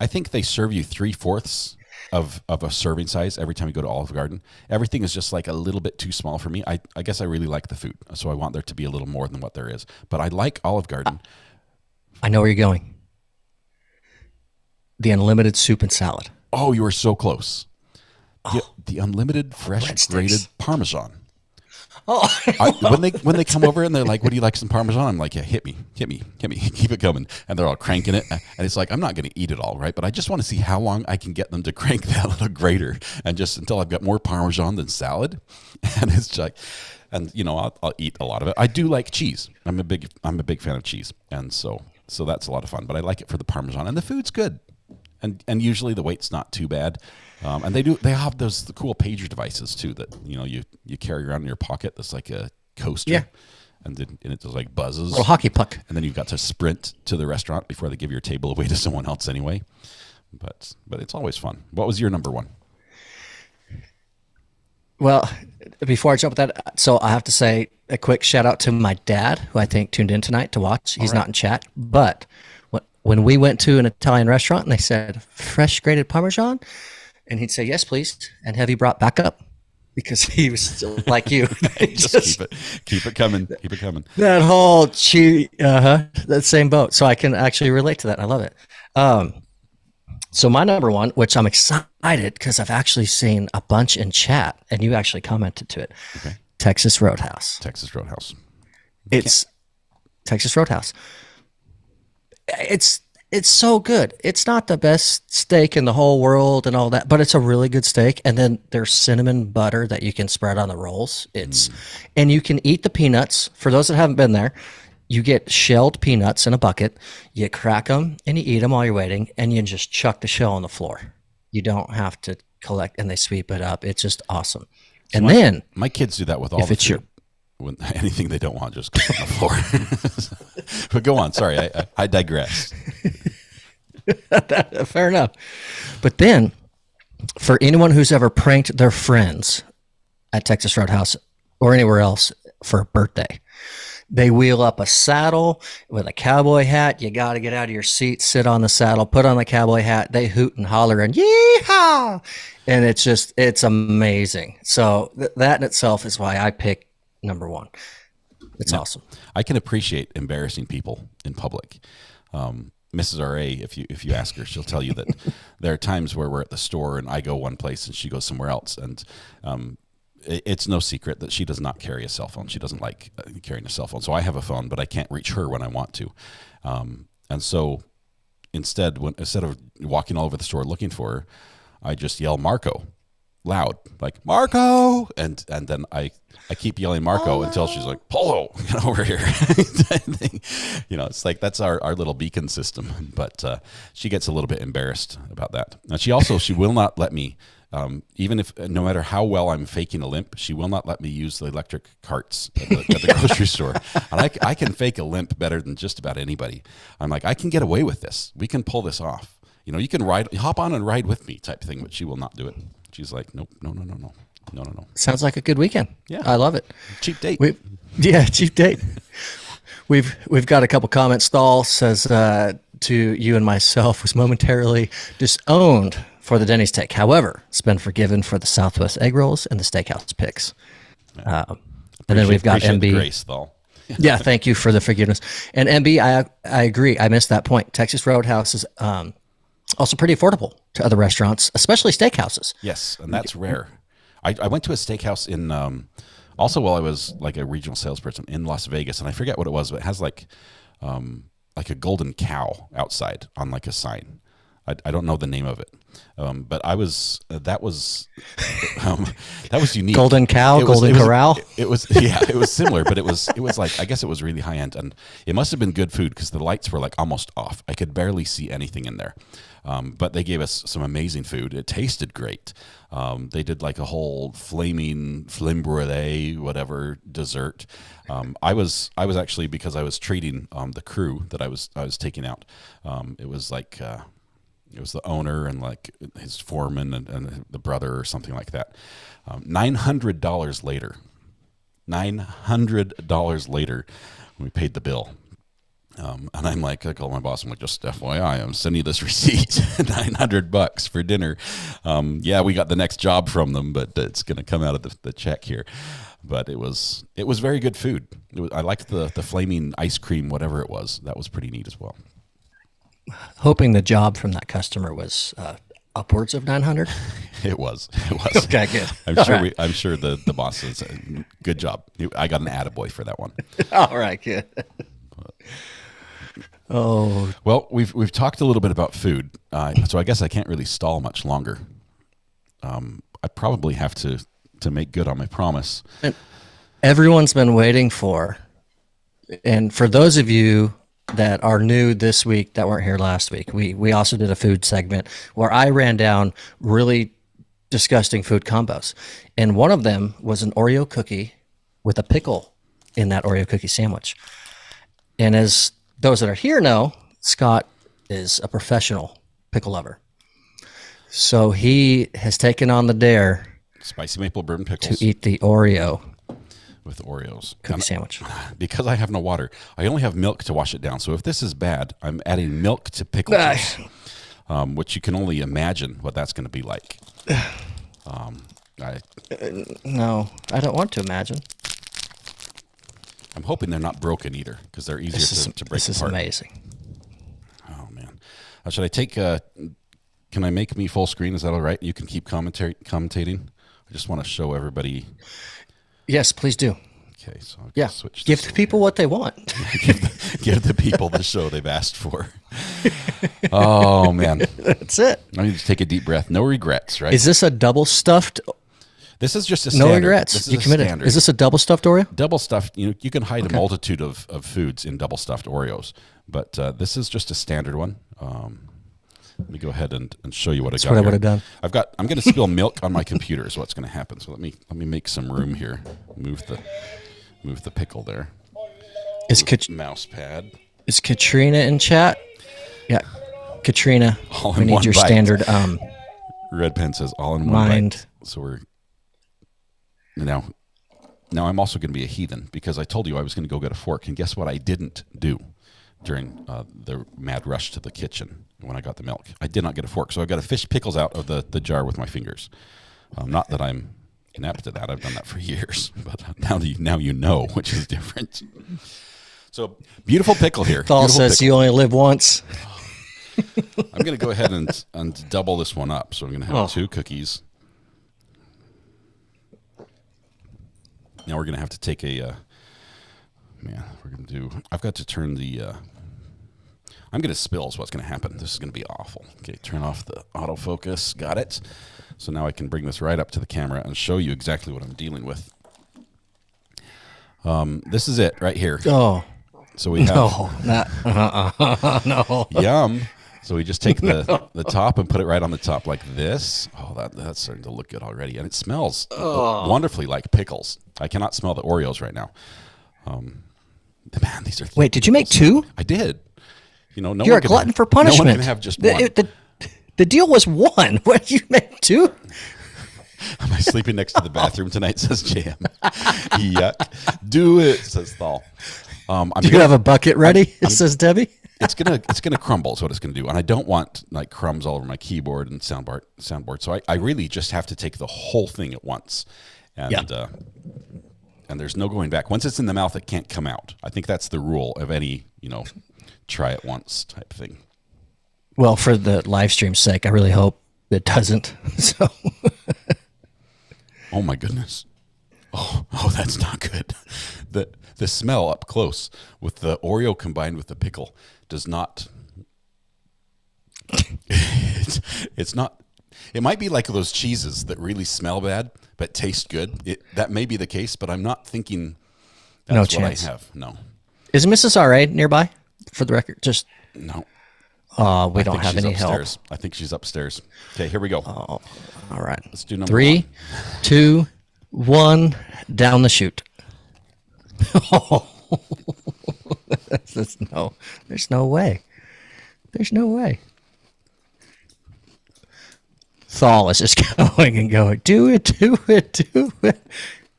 I think they serve you 3/4 of a serving size every time you go to Olive Garden. Everything is just like a little bit too small for me. I guess I really like the food, so I want there to be a little more than what there is. But I like Olive Garden. I know where you're going. The unlimited soup and salad. Oh, you were so close. The unlimited fresh breadsticks. grated Parmesan. Oh, when they come over and they're like, "Would you like some Parmesan?" I'm like, "Yeah, hit me, keep it coming." And they're all cranking it, and it's like, I'm not going to eat it all, right? But I just want to see how long I can get them to crank that little grater, and just until I've got more Parmesan than salad. And it's like, and I'll eat a lot of it. I do like cheese. I'm a big fan of cheese, and so that's a lot of fun. But I like it for the Parmesan, and the food's good, and usually the wait's not too bad. And they have the cool pager devices too that you carry around in your pocket. That's like a coaster, yeah, and it just like buzzes. little hockey puck. And then you've got to sprint to the restaurant before they give your table away to someone else anyway. But it's always fun. What was your number one? Well, before I jump with that, so I have to say a quick shout out to my dad, who I think tuned in tonight to watch. He's not in chat, but when we went to an Italian restaurant and they said fresh grated Parmesan, and he'd say, "Yes, please." And have you brought backup? Because he was still like you. Just keep it coming. Keep it coming. That whole that same boat. So I can actually relate to that. I love it. So my number one, which I'm excited because I've actually seen a bunch in chat, and you actually commented to it. Okay. Texas Roadhouse. Texas Roadhouse. It's Texas Roadhouse. It's so good. It's not the best steak in the whole world and all that, but it's a really good steak. And then there's cinnamon butter that you can spread on the rolls. And you can eat the peanuts. For those that haven't been there, you get shelled peanuts in a bucket. You crack them and you eat them while you're waiting, and you just chuck the shell on the floor. You don't have to collect, and they sweep it up. It's just awesome. So and then my kids do that with all the food. When anything they don't want just goes on the floor. But go on. Sorry, I digress. Fair enough. But then, for anyone who's ever pranked their friends at Texas Roadhouse or anywhere else for a birthday, they wheel up a saddle with a cowboy hat. You got to get out of your seat, sit on the saddle, put on the cowboy hat. They hoot and holler and yeehaw. And it's amazing. So that in itself is why I pick number one. It's awesome. I can appreciate embarrassing people in public. Mrs. R.A., if you ask her, she'll tell you that there are times where we're at the store and I go one place and she goes somewhere else. And it's no secret that she does not carry a cell phone. She doesn't like carrying a cell phone. So I have a phone, but I can't reach her when I want to. And so instead of walking all over the store looking for her, I just yell Marco loud, like Marco, and then I keep yelling Marco until she's like, Polo, get over here. It's like that's our little beacon system. But she gets a little bit embarrassed about that. And she will not let me Even if, no matter how well I'm faking a limp, she will not let me use the electric carts at the grocery store. And I can fake a limp better than just about anybody. I'm like, I can get away with this. We can pull this off. You know, you can hop on and ride with me type thing, but she will not do it. She's like, nope, no. Sounds like a good weekend. Yeah. I love it. Cheap date. Cheap date. We've got a couple comments. Stahl says to you and myself, was momentarily disowned for the Denny's take. However, it's been forgiven for the Southwest egg rolls and the steakhouse picks. And then we've got MB. Grace, though. Yeah, thank you for the forgiveness. And MB, I agree. I missed that point. Texas Roadhouse is also pretty affordable to other restaurants, especially steakhouses. Yes, and that's rare. I went to a steakhouse in also while I was like a regional salesperson in Las Vegas, and I forget what it was, but it has like a golden cow outside on like a sign. I don't know the name of it, but that was unique. Golden cow, golden corral. It was similar, but it was like, I guess it was really high end, and it must have been good food because the lights were like almost off. I could barely see anything in there, but they gave us some amazing food. It tasted great. They did like a whole flaming flamme brûlée, whatever dessert. I was actually, because I was treating the crew that I was taking out. It was like. It was the owner and like his foreman and the brother or something like that. $900 later, we paid the bill. And I'm like, I called my boss. I'm like, just FYI, I'm sending you this receipt, $900 for dinner. Yeah, we got the next job from them, but it's going to come out of the check here. But it was very good food. I liked the flaming ice cream, whatever it was. That was pretty neat as well. Hoping the job from that customer was upwards of 900. It was. Okay, good. I'm sure the boss says, good job. I got an attaboy for that one. All right, good. Oh, well, we've talked a little bit about food, so I guess I can't really stall much longer. I probably have to make good on my promise. And everyone's been waiting for, and for those of you that are new this week that weren't here last week, we also did a food segment where I ran down really disgusting food combos, and one of them was an Oreo cookie with a pickle in that Oreo cookie sandwich. And as those that are here know, Scott is a professional pickle lover, so he has taken on the dare, spicy maple bourbon pickles, to eat the Oreo with Oreos cookie sandwich. Because I have no water, I only have milk to wash it down. So if this is bad, I'm adding milk to pickle juice, which you can only imagine what that's going to be like. No, I don't want to imagine. I'm hoping they're not broken either, because they're easier to break apart. This is amazing. Oh man, should I take? Can I make me full screen? Is that all right? You can keep commentating. I just want to show everybody. Yes, please do. Okay, so I'll switch. Give the people what they want. give the people the show they've asked for. Oh man, that's it. I need to take a deep breath. No regrets, right? Is this a double stuffed? This is just a standard. No regrets. You committed. Standard. Is this a double stuffed Oreo? Double stuffed. You can hide a multitude of foods in double stuffed Oreos, but this is just a standard one. Let me go ahead and show you what I got. That's what I would have done. I'm going to spill milk on my computer is what's going to happen. So let me make some room here. Move the pickle there. Mouse pad. Is Katrina in chat? Yeah, Katrina. We need your standard. Red Pen says all in one bite. So we're now I'm also going to be a heathen because I told you I was going to go get a fork, and guess what? I didn't do during the mad rush to the kitchen. When I got the milk, I did not get a fork, so I got to fish pickles out of the jar with my fingers. Not that I'm inept at that; I've done that for years. But now you know, which is different. So beautiful pickle here. Thal says you only live once. I'm going to go ahead and double this one up. So I'm going to have 2 cookies. Now we're going to have to take a. We're going to do. I've got to turn the. I'm going to spill is what's going to happen. This is going to be awful. Okay, turn off the autofocus. Got it. So now I can bring this right up to the camera and show you exactly what I'm dealing with. This is it right here. Oh. So we have... No. Yum. So we just take the top and put it right on the top like this. Oh, that's starting to look good already. And it smells wonderfully like pickles. I cannot smell the Oreos right now. Man, these are thick Wait, did you make pickles. 2? I did. You know, You're a glutton for punishment. No one can have just one. The deal was 1. What did you make 2? Am I sleeping next to the bathroom tonight? Says JM. Yuck. Do it, says Thal. Do you have a bucket ready? Says Debbie. It's gonna crumble. Is what it's gonna do, and I don't want like crumbs all over my keyboard and soundboard. So I really just have to take the whole thing at once, and and there's no going back. Once it's in the mouth, it can't come out. I think that's the rule of any try it once type thing. Well, for the live stream's sake, I really hope it doesn't. So. Oh my goodness. Oh, that's not good. The smell up close with the Oreo combined with the pickle does not. It's not. It might be like those cheeses that really smell bad but taste good. That may be the case, but I'm not thinking that's no what chance. I have. No. Is Mrs. R.A. nearby? For the record, just no. We don't have any upstairs. help. I think she's upstairs. Okay, here we go. Oh, all right. Let's do number 3, 2, 1. Down the chute. There's no way. There's no way. Thal is just going and going. Do it, do it, do it.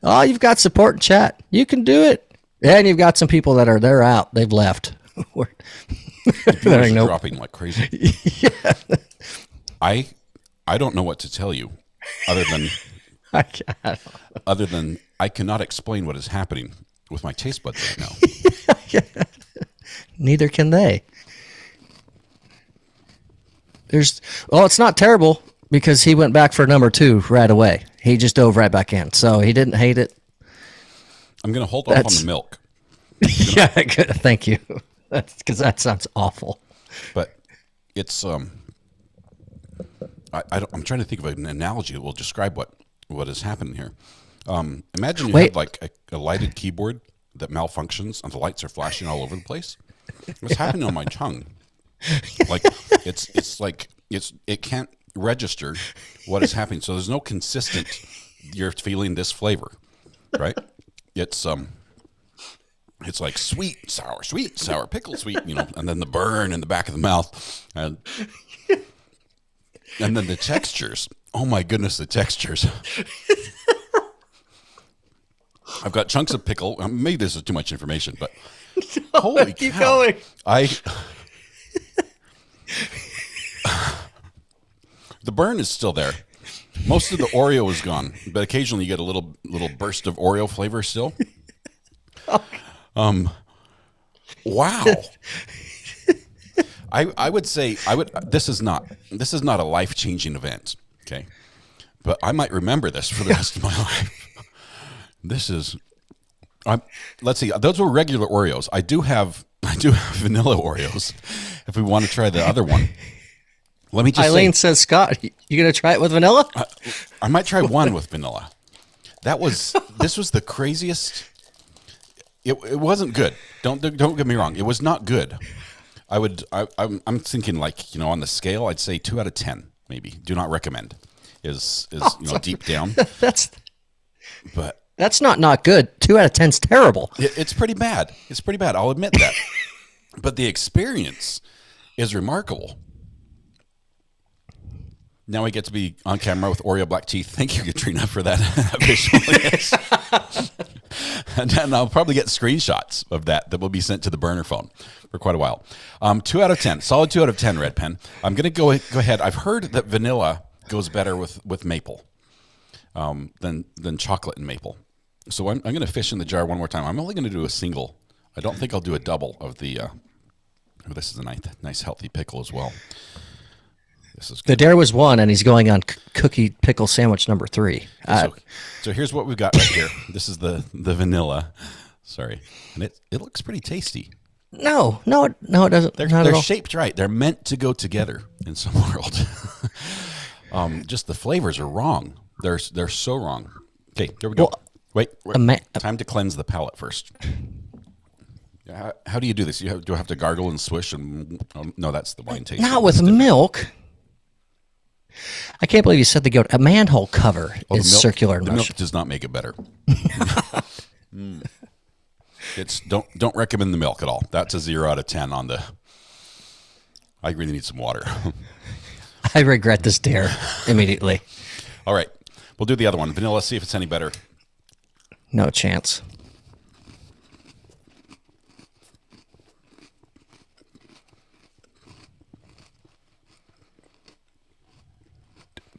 Oh, you've got support in chat. You can do it. And you've got some people they're out. They've left. They're dropping like crazy. Yeah. I don't know what to tell you other than I cannot explain what is happening with my taste buds right now. Neither can they. It's not terrible because he went back for number 2 right away. He just dove right back in. So he didn't hate it. I'm going to hold off on the milk. Yeah, good. Thank you. Because that sounds awful. But it's I'm trying to think of an analogy that will describe what is happening here. Imagine you have like a lighted keyboard that malfunctions and the lights are flashing all over the place. What's happening on my tongue? Like it can't register what is happening. So there's no consistent. You're feeling this flavor, right? It's like sweet, sour, pickle, sweet, and then the burn in the back of the mouth, and then the textures. Oh my goodness, the textures. I've got chunks of pickle. Maybe this is too much information, but holy keep cow. Going. The burn is still there. Most of the Oreo is gone, but occasionally you get a little burst of Oreo flavor still. Wow. I would say this is not a life-changing event, okay? But I might remember this for the rest of my life. Let's see. Those were regular Oreos. I do have vanilla Oreos. If we want to try the other one, let me just Eileen say, says, Scott, you gonna try it with vanilla? I might try one with vanilla. This was the craziest. It wasn't good. Don't get me wrong. It was not good. I'm thinking like on the scale, I'd say 2 out of 10 maybe. Do not recommend. Is deep down. That's not good. 2 out of 10's terrible. It's pretty bad. It's pretty bad. I'll admit that. But the experience is remarkable. Now we get to be on camera with Oreo black teeth. Thank you, Katrina, for that visual. And I'll probably get screenshots of that will be sent to the burner phone for quite a while. 2 out of 10. Solid 2 out of 10, Red Pen. I'm going to go ahead. I've heard that vanilla goes better with maple than chocolate and maple. So I'm going to fish in the jar one more time. I'm only going to do a single. I don't think I'll do a double of the this is a nice healthy pickle as well. This is good. The dare was 1, and he's going on cookie pickle sandwich number 3. So here's what we've got right here. This is the vanilla. Sorry. And it looks pretty tasty. No, it doesn't. They're shaped right. They're meant to go together in some world. Just the flavors are wrong. They're so wrong. Okay, here we go. Well, Wait. Time to cleanse the palate first. How do you do this? Do I have to gargle and swish? And no, that's the wine taste. Not with milk. I can't believe you said the goat. A manhole cover is circular in The motion. milk does not make it better. It's don't recommend the milk at all. That's a 0 out of 10 on the. I really need some water. I regret this dare immediately. All right, we'll do the other one. Vanilla. See if it's any better. No chance.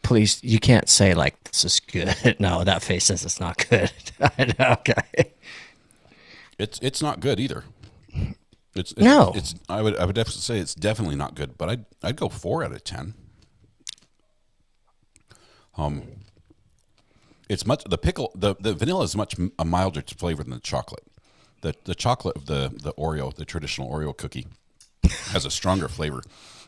Please, you can't say like this is good. No, that face says it's not good. Okay. It's not good either. It's no. It's I would definitely say it's definitely not good, but I'd go 4 out of 10. It's much the pickle the vanilla is much a milder flavor than the chocolate. The chocolate of the Oreo, the traditional Oreo cookie, has a stronger flavor,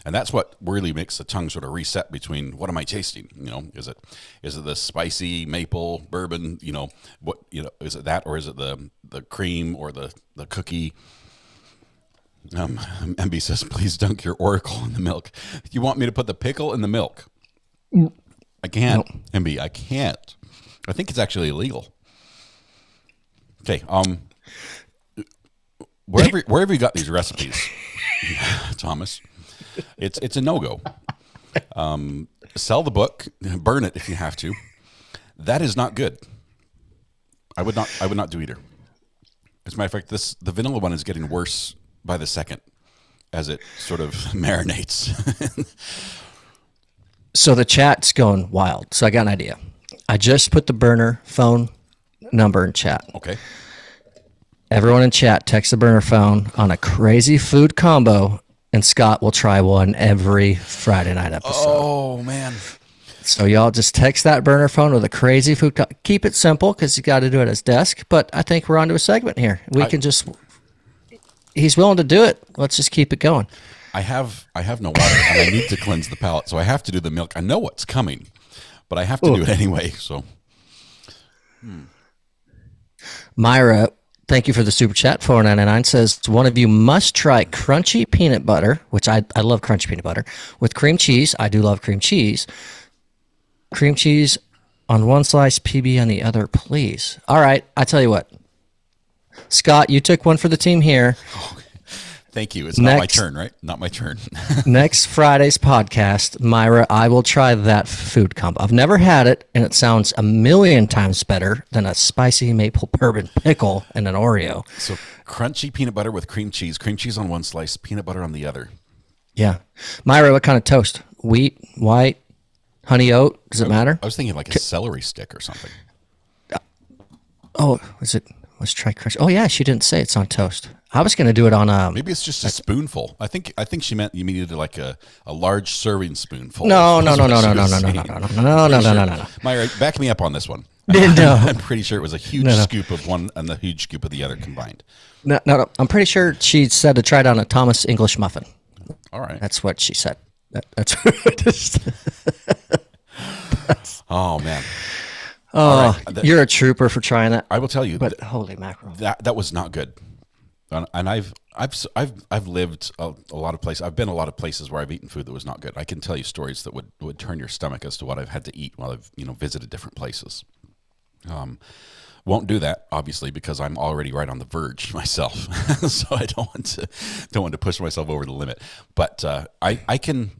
and that's what really makes the tongue sort of reset between what am I tasting? Is it the spicy maple bourbon? Is it that, or is it the cream or the cookie? MB says, please dunk your Oracle in the milk. You want me to put the pickle in the milk? I can't, no. MB, I can't. I think it's actually illegal. Okay, wherever you got these recipes, Thomas, it's a no-go. Sell the book, burn it if you have to. That is not good. I would not do either. As a matter of fact, the vanilla one is getting worse by the second as it sort of marinates. So the chat's going wild. So I got an idea. I just put the burner phone number in chat. Okay. Everyone in chat text the burner phone on a crazy food combo, and Scott will try one every Friday night episode. Oh, man. So y'all just text that burner phone with a crazy food. Keep it simple because you got to do it at his desk. But I think we're on to a segment here. He's willing to do it. Let's just keep it going. I have no water, and I need to cleanse the palate, so I have to do the milk. I know what's coming, but I have to do it anyway. So, Myra, thank you for the super chat. 499 says one of you must try crunchy peanut butter, which I love crunchy peanut butter with cream cheese. I do love cream cheese. Cream cheese on one slice, PB on the other, please. All right, I tell you what, Scott, you took one for the team here. Thank you. It's not my turn, right? Not my turn. Next Friday's podcast, Myra, I will try that food combo. I've never had it, and it sounds a million times better than a spicy maple bourbon pickle and an Oreo. So crunchy peanut butter with cream cheese on one slice, peanut butter on the other. Yeah. Myra, what kind of toast? Wheat, white, honey oat? Does it matter? I was thinking like a celery stick or something. Oh, let's try crunch. Oh, yeah, she didn't say it's on toast. I was going to do it on maybe it's just a spoonful. I think she meant you needed like a large serving spoonful. No. Myra, back me up on this one. No. I'm pretty sure it was a huge scoop of one and the huge scoop of the other combined. No. I'm pretty sure she said to try it on a Thomas English muffin. All right. That's what she said. That's what it is. Oh, man. Oh, right. You're a trooper for trying that. I will tell you. But holy mackerel. That was not good. And I've lived a lot of places. I've been a lot of places where I've eaten food that was not good. I can tell you stories that would turn your stomach as to what I've had to eat while I've visited different places. Won't do that obviously because I'm already right on the verge myself, so I don't want to push myself over the limit. But I can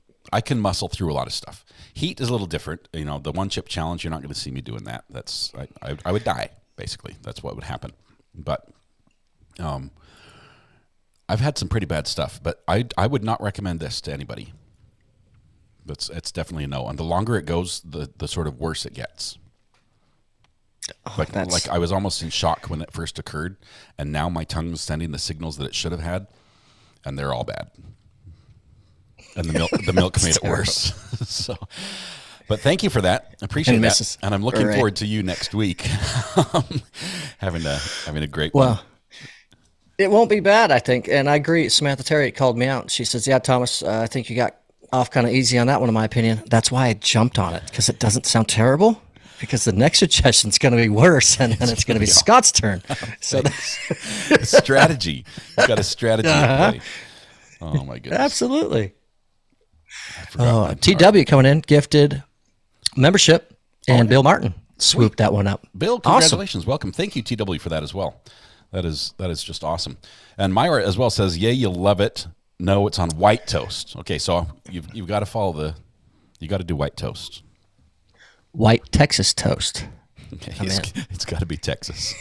muscle through a lot of stuff. Heat is a little different. The one chip challenge. You're not going to see me doing that. I would die basically. That's what would happen. But I've had some pretty bad stuff, but I would not recommend this to anybody. It's definitely a no. And the longer it goes, the sort of worse it gets. Like I was almost in shock when it first occurred, and now my tongue is sending the signals that it should have had, and they're all bad. And the milk made it worse. So, but thank you for that. I appreciate that, and I'm looking forward to you next week having a great one. It won't be bad, I think. And I agree. Samantha Terry called me out. She says, yeah, Thomas, I think you got off kind of easy on that one, in my opinion. That's why I jumped on it, because it doesn't sound terrible. because the next suggestion is going to be worse, and then it's going to be Scott's turn. So strategy. You've got a strategy in play. Oh my goodness. Absolutely. TW coming in, gifted membership, and Bill Martin swooped that one up. Bill, congratulations. Awesome. Welcome. Thank you, TW, for that as well. That is just awesome. And Myra as well says, yay, you love it. No, it's on white toast. Okay, so you've got to follow you got to do white toast. White Texas toast. Okay, it's got to be Texas.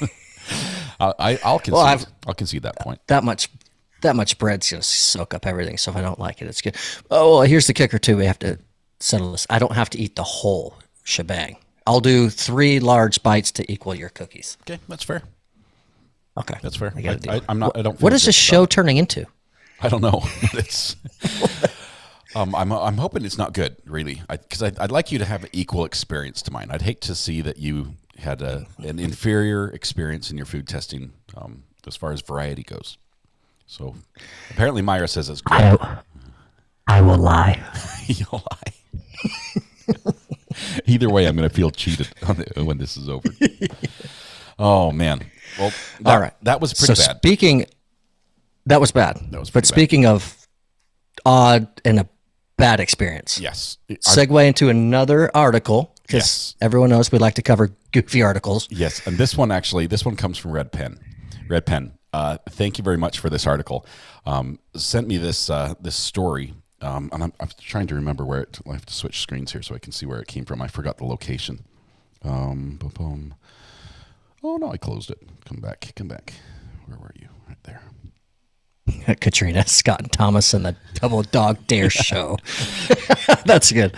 I'll concede that point. That much bread's going to soak up everything, so if I don't like it, it's good. Oh, well, here's the kicker, too. We have to settle this. I don't have to eat the whole shebang. I'll do 3 large bites to equal your cookies. Okay, that's fair. Okay. That's fair. I'm not. I don't. What is this show turning into? I don't know. It's. I'm hoping it's not good, really, because I'd like you to have an equal experience to mine. I'd hate to see that you had an inferior experience in your food testing, as far as variety goes. So, apparently, Myra says it's good. I will lie. You'll lie. Either way, I'm going to feel cheated when this is over. Oh man. Well, all right. That was pretty bad. That was bad. But speaking of odd and a bad experience. Yes. Segue into another article, because everyone knows we like to cover goofy articles. Yes. And this one comes from Red Pen. Red Pen. Thank you very much for this article. Sent me this story. And I'm trying to remember where I have to switch screens here so I can see where it came from. I forgot the location. Oh no, I closed it. Come back. Where were you? Right there. Katrina, Scott, and Thomas and the Double Dog Dare Show. That's good.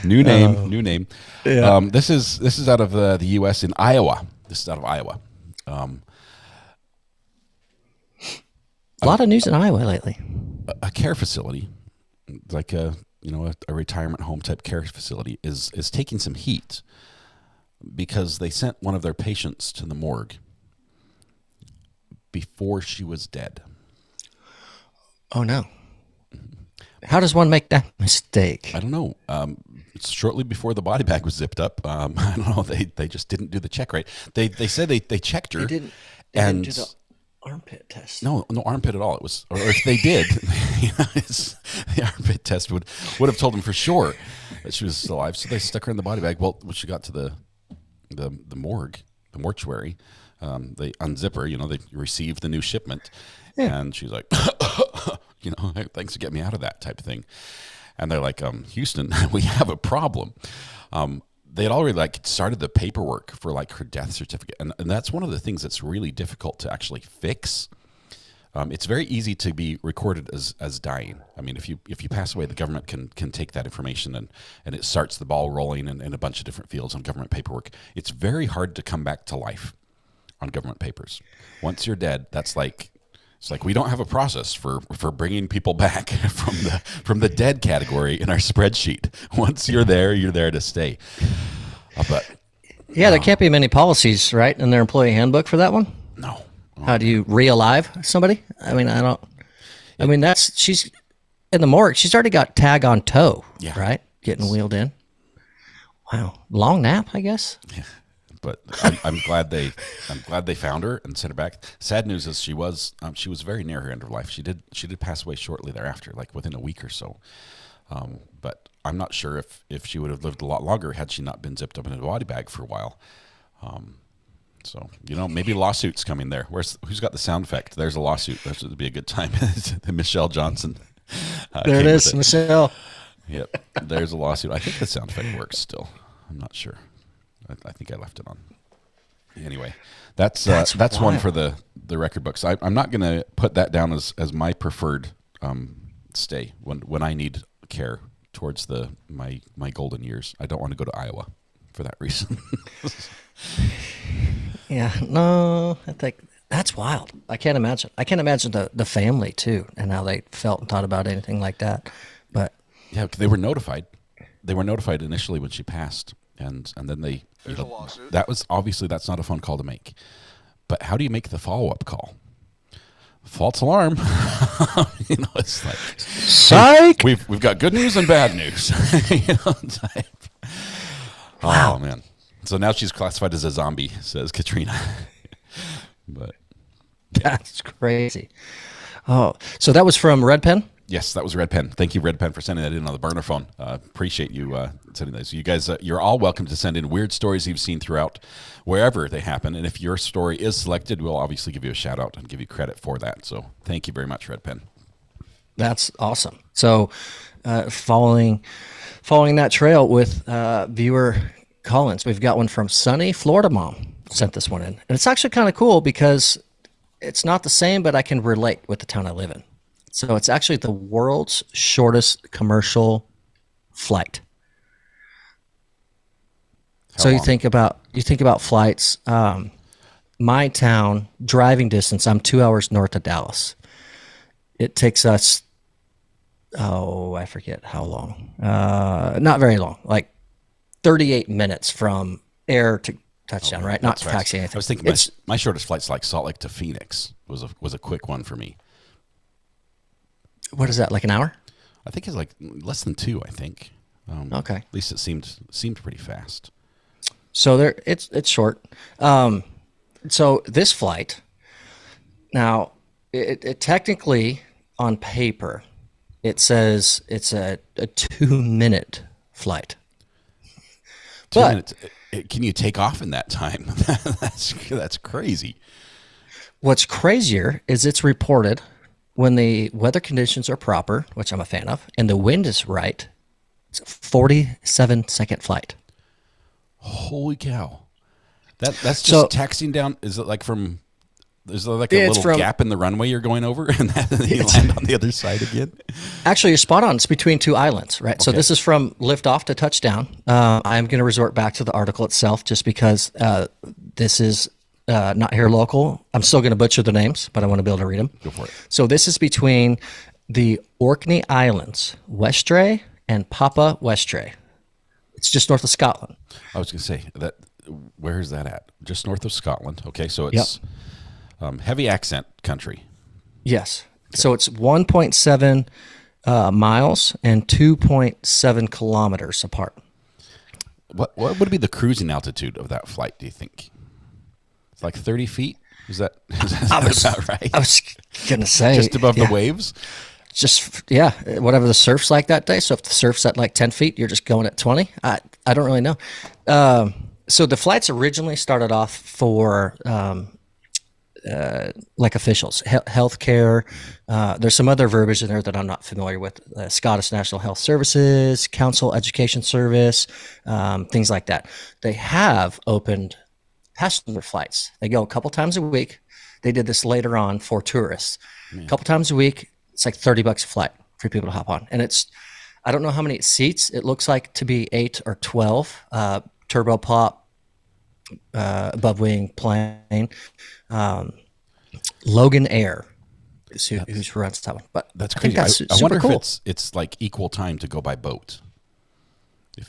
New name. Yeah. This is out of the U.S. in Iowa. This is out of Iowa. A lot of news in Iowa lately. A care facility, like a retirement home type care facility, is taking some heat because they sent one of their patients to the morgue before she was dead. Oh no! How does one make that mistake? I don't know. Shortly before the body bag was zipped up, I don't know. They just didn't do the check right. They said they checked her. They didn't do the armpit test. No armpit at all. It was, or if they did, the armpit test would have told them for sure that she was still alive. So they stuck her in the body bag. Well, when she got to the morgue, the mortuary, they unzip her. They received the new shipment, and she's like, hey, thanks for getting me out of that type of thing. And they're like, Houston, we have a problem. They had already started the paperwork for her death certificate, and that's one of the things that's really difficult to actually fix. It's very easy to be recorded as dying. I mean, if you pass away, the government can take that information and it starts the ball rolling in a bunch of different fields on government paperwork. It's very hard to come back to life on government papers. Once you're dead, it's like we don't have a process for bringing people back from the dead category in our spreadsheet. Once you're there to stay. There can't be many policies, right, in their employee handbook for that one? No. How do you re-alive somebody? I mean, she's in the morgue. She's already got tag on toe, right? Getting wheeled in. Wow. Long nap, I guess. Yeah. But I'm glad they found her and sent her back. Sad news is she was very near her end of life. She did pass away shortly thereafter, within a week or so. But I'm not sure if she would have lived a lot longer had she not been zipped up in a body bag for a while. So maybe lawsuits coming there. Who's got the sound effect? There's a lawsuit. That would be a good time. Michelle Johnson. There it is, Michelle. Yep. There's a lawsuit. I think the sound effect works still. I'm not sure. I think I left it on. Anyway, that's one for the record books. I'm not going to put that down as my preferred stay when I need care towards my golden years. I don't want to go to Iowa for that reason. Yeah, no, I think that's wild. I can't imagine. I can't imagine the family too and how they felt and thought about anything like that. But yeah, they were notified. They were notified initially when she passed, and then they. There's a lawsuit. That was obviously that's not a fun call to make. But how do you make the follow-up call? False alarm. It's like psych. We've got good news and bad news. Wow. Oh man. So now she's classified as a zombie, says Katrina. But That's crazy. Oh, so that was from Red Pen? yes, that was Red Pen. Thank you, Red Pen, for sending that in on the burner phone. Appreciate you sending those. You guys, you're all welcome to send in weird stories you've seen throughout wherever they happen. And if your story is selected, we'll obviously give you a shout out and give you credit for that. So thank you very much, Red Pen. That's awesome. So following that trail with viewer Collins, we've got one from Sunny, Florida Mom sent this one in. And it's actually kind of cool because it's not the same, but I can relate with the town I live in. So it's actually the world's shortest commercial flight. How So long? you think about flights. My town, driving distance, I'm 2 hours north of Dallas. It takes us, I forget how long. Not very long, like 38 minutes from air to touchdown, right? Not That's fast. taxi anything. I was thinking my shortest flight's like Salt Lake to Phoenix was a quick one for me. What is that, like an hour? I think it's like less than 2. I think. Okay. At least it seemed pretty fast. So it's short. So this flight, now it technically on paper, it says it's a 2-minute flight. 2 But- minutes. Can you take off in that time? That's crazy. What's crazier is it's reported when the weather conditions are proper, which I'm a fan of, and the wind is right. It's a 47-second flight. Holy cow! That's just So- taxiing down. Is it like from? Is there like Yeah, a it's little from- gap in the runway you're going over, and then you land on the other side again? Actually, you're spot on. It's between two islands, right? So Okay. this is from liftoff to touchdown. I'm going to resort back to the article itself just because this is not here local. I'm still going to butcher the names, but I want to be able to read them. Go for it. So this is between the Orkney Islands, Westray and Papa Westray. It's just north of Scotland. I was going to say that. Where is that at? Just north of Scotland. Okay, so it's heavy accent country. Yes. So it's 1.7 miles and 2.7 kilometers apart. What would be the cruising altitude of that flight? Do you think it's like 30 feet? Is that about right? I was going to say. Just above yeah, the waves? Just, yeah, whatever the surf's like that day. So if the surf's at like 10 feet, you're just going at 20. I don't really know. So the flights originally started off for like officials, healthcare. There's some other verbiage in there that I'm not familiar with. Scottish National Health Services, Council Education Service, things like that. They have opened passenger flights. They go a couple times a week. They did this later on for tourists. A couple times a week. It's like $30 a flight for people to hop on. And it's, I don't know how many seats. It looks like to be 8 or 12. Turboprop, above wing plane. Logan Air is who runs that one. But That's I think crazy. that's I wonder super cool. if it's like equal time to go by boat.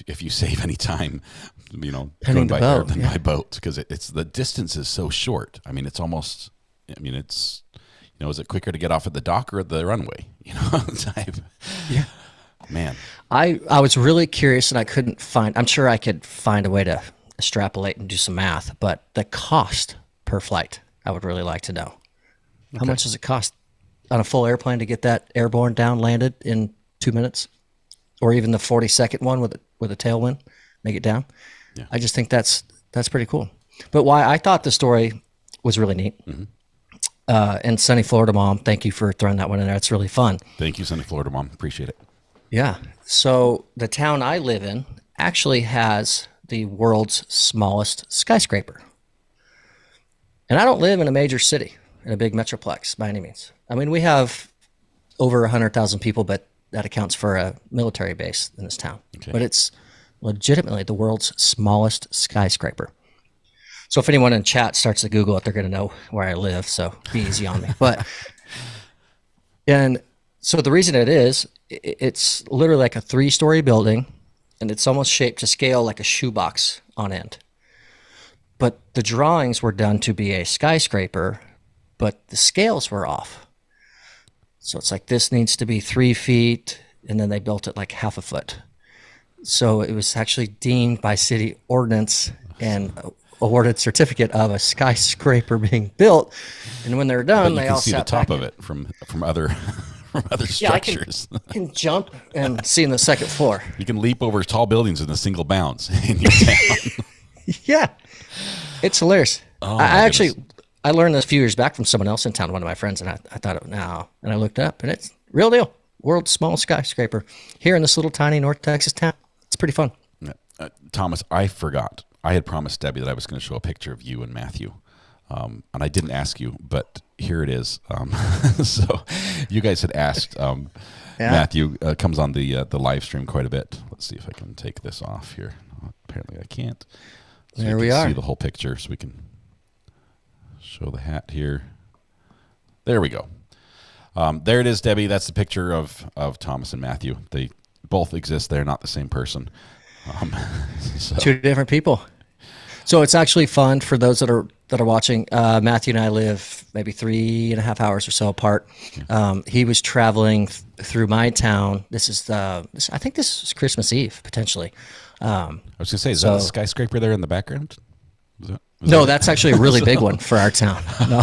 If you save any time, going Penning the by air boat, than yeah. by boat, because it's the distance is so short. I mean, it's almost. I mean, it's. Is it quicker to get off at the dock or at the runway? Type. Yeah. Man. I was really curious and I couldn't find, I'm sure I could find a way to extrapolate and do some math, but the cost per flight, I would really like to know. How much does it cost on a full airplane to get that airborne down landed in 2 minutes? Or even the 40-second one with a tailwind, make it down? Yeah. I just think that's pretty cool. But why I thought the story was really neat. Mm-hmm. And Sunny Florida Mom, thank you for throwing that one in there. It's really fun. Thank you, Sunny Florida Mom. Appreciate it. Yeah. So the town I live in actually has the world's smallest skyscraper. And I don't live in a major city, in a big metroplex by any means. I mean, we have over 100,000 people, but that accounts for a military base in this town. Okay. But it's legitimately the world's smallest skyscraper. So if anyone in chat starts to Google it, they're going to know where I live. So be easy on me. And so the reason it's literally like a 3-story building, and it's almost shaped to scale like a shoebox on end. But the drawings were done to be a skyscraper, but the scales were off. So it's like this needs to be 3 feet, and then they built it like half a foot. So it was actually deemed by city ordinance and awarded certificate of a skyscraper being built. And when they're done, But they you all can see the sat top back of it from other from other Yeah, I structures. can jump and see in the second floor. You can leap over tall buildings in a single bounce in your town. Yeah, it's hilarious. Oh, I my actually goodness. I learned this a few years back from someone else in town, one of my friends, and I thought, no. And I looked up, and it's real deal. World's smallest skyscraper here in this little tiny North Texas town. It's pretty fun. Thomas, I forgot. I had promised Debbie that I was going to show a picture of you and Matthew. And I didn't ask you, but here it is. So you guys had asked. Matthew comes on the live stream quite a bit. Let's see if I can take this off here. Apparently I can't. So There you we can are. see the whole picture, so we can show the hat here. There we go. There it is, Debbie. That's the picture of Thomas and Matthew. They both exist. They're not the same person. So. Two different people. So it's actually fun for those that are watching. Matthew and I live maybe 3.5 hours or so apart. He was traveling through my town. This is I think this is Christmas Eve potentially. I was going to say, is that the skyscraper there in the background? No, that's actually a really big one for our town. No.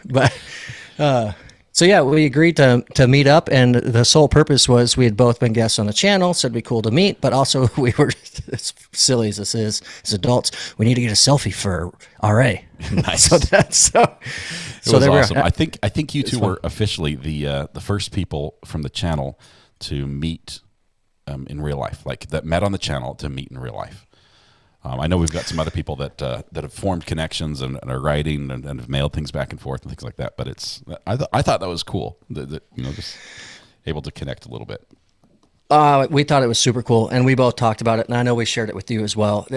But so yeah, we agreed to meet up, and the sole purpose was we had both been guests on the channel, so it'd be cool to meet, but also we were, as silly as this is, as adults, we need to get a selfie for RA. Nice. So that's It was there we are. awesome. I think you two were officially the first people from the channel to meet in real life, like that met on the channel to meet in real life. I know we've got some other people that have formed connections and are writing and have mailed things back and forth and things like that. But I thought that was cool. That just able to connect a little bit. We thought it was super cool, and we both talked about it, and I know we shared it with you as well.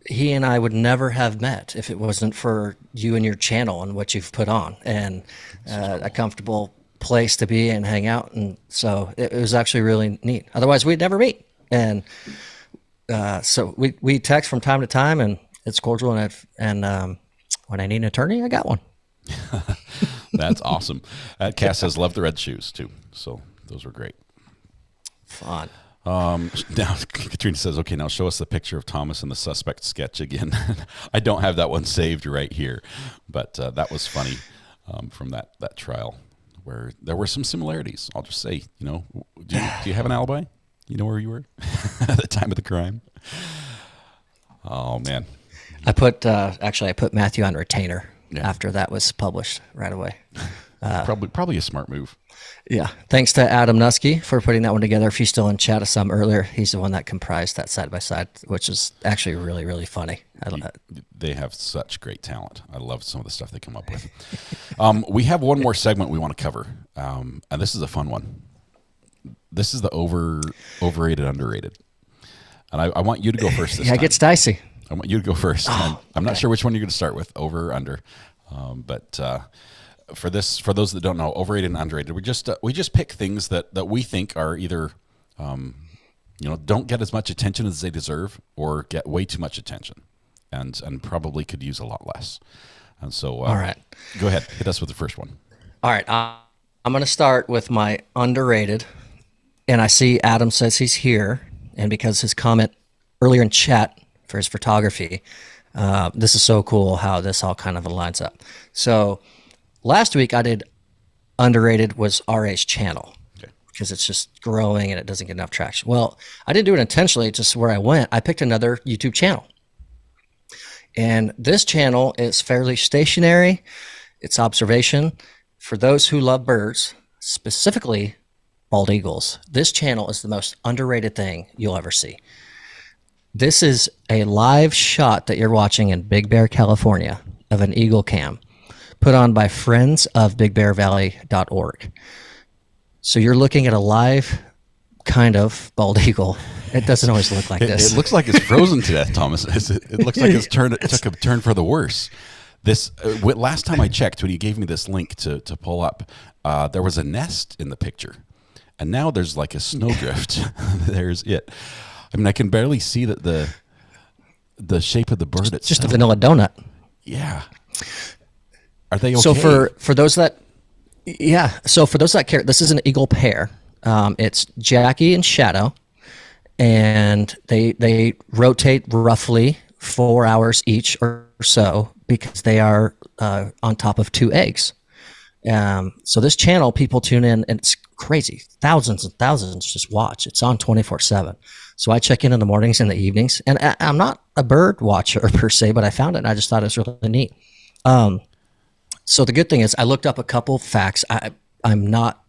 He and I would never have met if it wasn't for you and your channel and what you've put on, and a comfortable place to be and hang out. And so it was actually really neat. Otherwise, we'd never meet. And so we text from time to time, and it's cordial. And when I need an attorney, I got one. That's awesome. Cass says, love the red shoes too. So those were great. Fun. Now Katrina says, okay, now show us the picture of Thomas and the suspect sketch again. I don't have that one saved right here, but that was funny from that trial where there were some similarities. I'll just say, do you have an alibi? You know where you were at the time of the crime? Oh man. I put Matthew on retainer after that was published right away. Probably a smart move. Yeah. Thanks to Adam Nusky for putting that one together. If he's still in chat, I saw him earlier. He's the one that comprised that side by side, which is actually really, really funny. They have such great talent. I love some of the stuff they come up with. We have one more segment we want to cover, and this is a fun one. This is the overrated, underrated. And I want you to go first this time. It gets dicey. I want you to go first. I'm not sure which one you're going to start with, over or under. But for those that don't know, overrated and underrated, we just pick things that we think are either don't get as much attention as they deserve, or get way too much attention, and probably could use a lot less. And so, all right, go ahead, hit us with the first one. All right, I'm going to start with my underrated, and I see Adam says he's here, and because his comment earlier in chat for his photography, this is so cool how this all kind of lines up. So last week I did underrated was RA's channel, because it's just growing and it doesn't get enough traction. Well, I didn't do it intentionally, just where I went. I picked another YouTube channel. And this channel is fairly stationary. It's observation. For those who love birds, specifically bald eagles, this channel is the most underrated thing you'll ever see. This is a live shot that you're watching in Big Bear, California, of an eagle cam put on by friends of BigBearValley.org. So you're looking at a live kind of bald eagle. It doesn't always look like this. It looks like it's frozen to death, Thomas. It looks like it took a turn for the worse. This last time I checked, when you gave me this link to pull up, there was a nest in the picture, and now there's like a snowdrift. There's it. I mean, I can barely see that the shape of the bird itself. Just a vanilla donut. Yeah. Are they okay? So for those that care, this is an eagle pair. It's Jackie and Shadow, and they rotate roughly 4 hours each or so because they are on top of 2 eggs. So this channel, people tune in, and it's crazy. Thousands and thousands just watch. It's on 24/7. So I check in the mornings and the evenings, and I'm not a bird watcher per se, but I found it and I just thought it was really neat. So the good thing is I looked up a couple facts. I'm not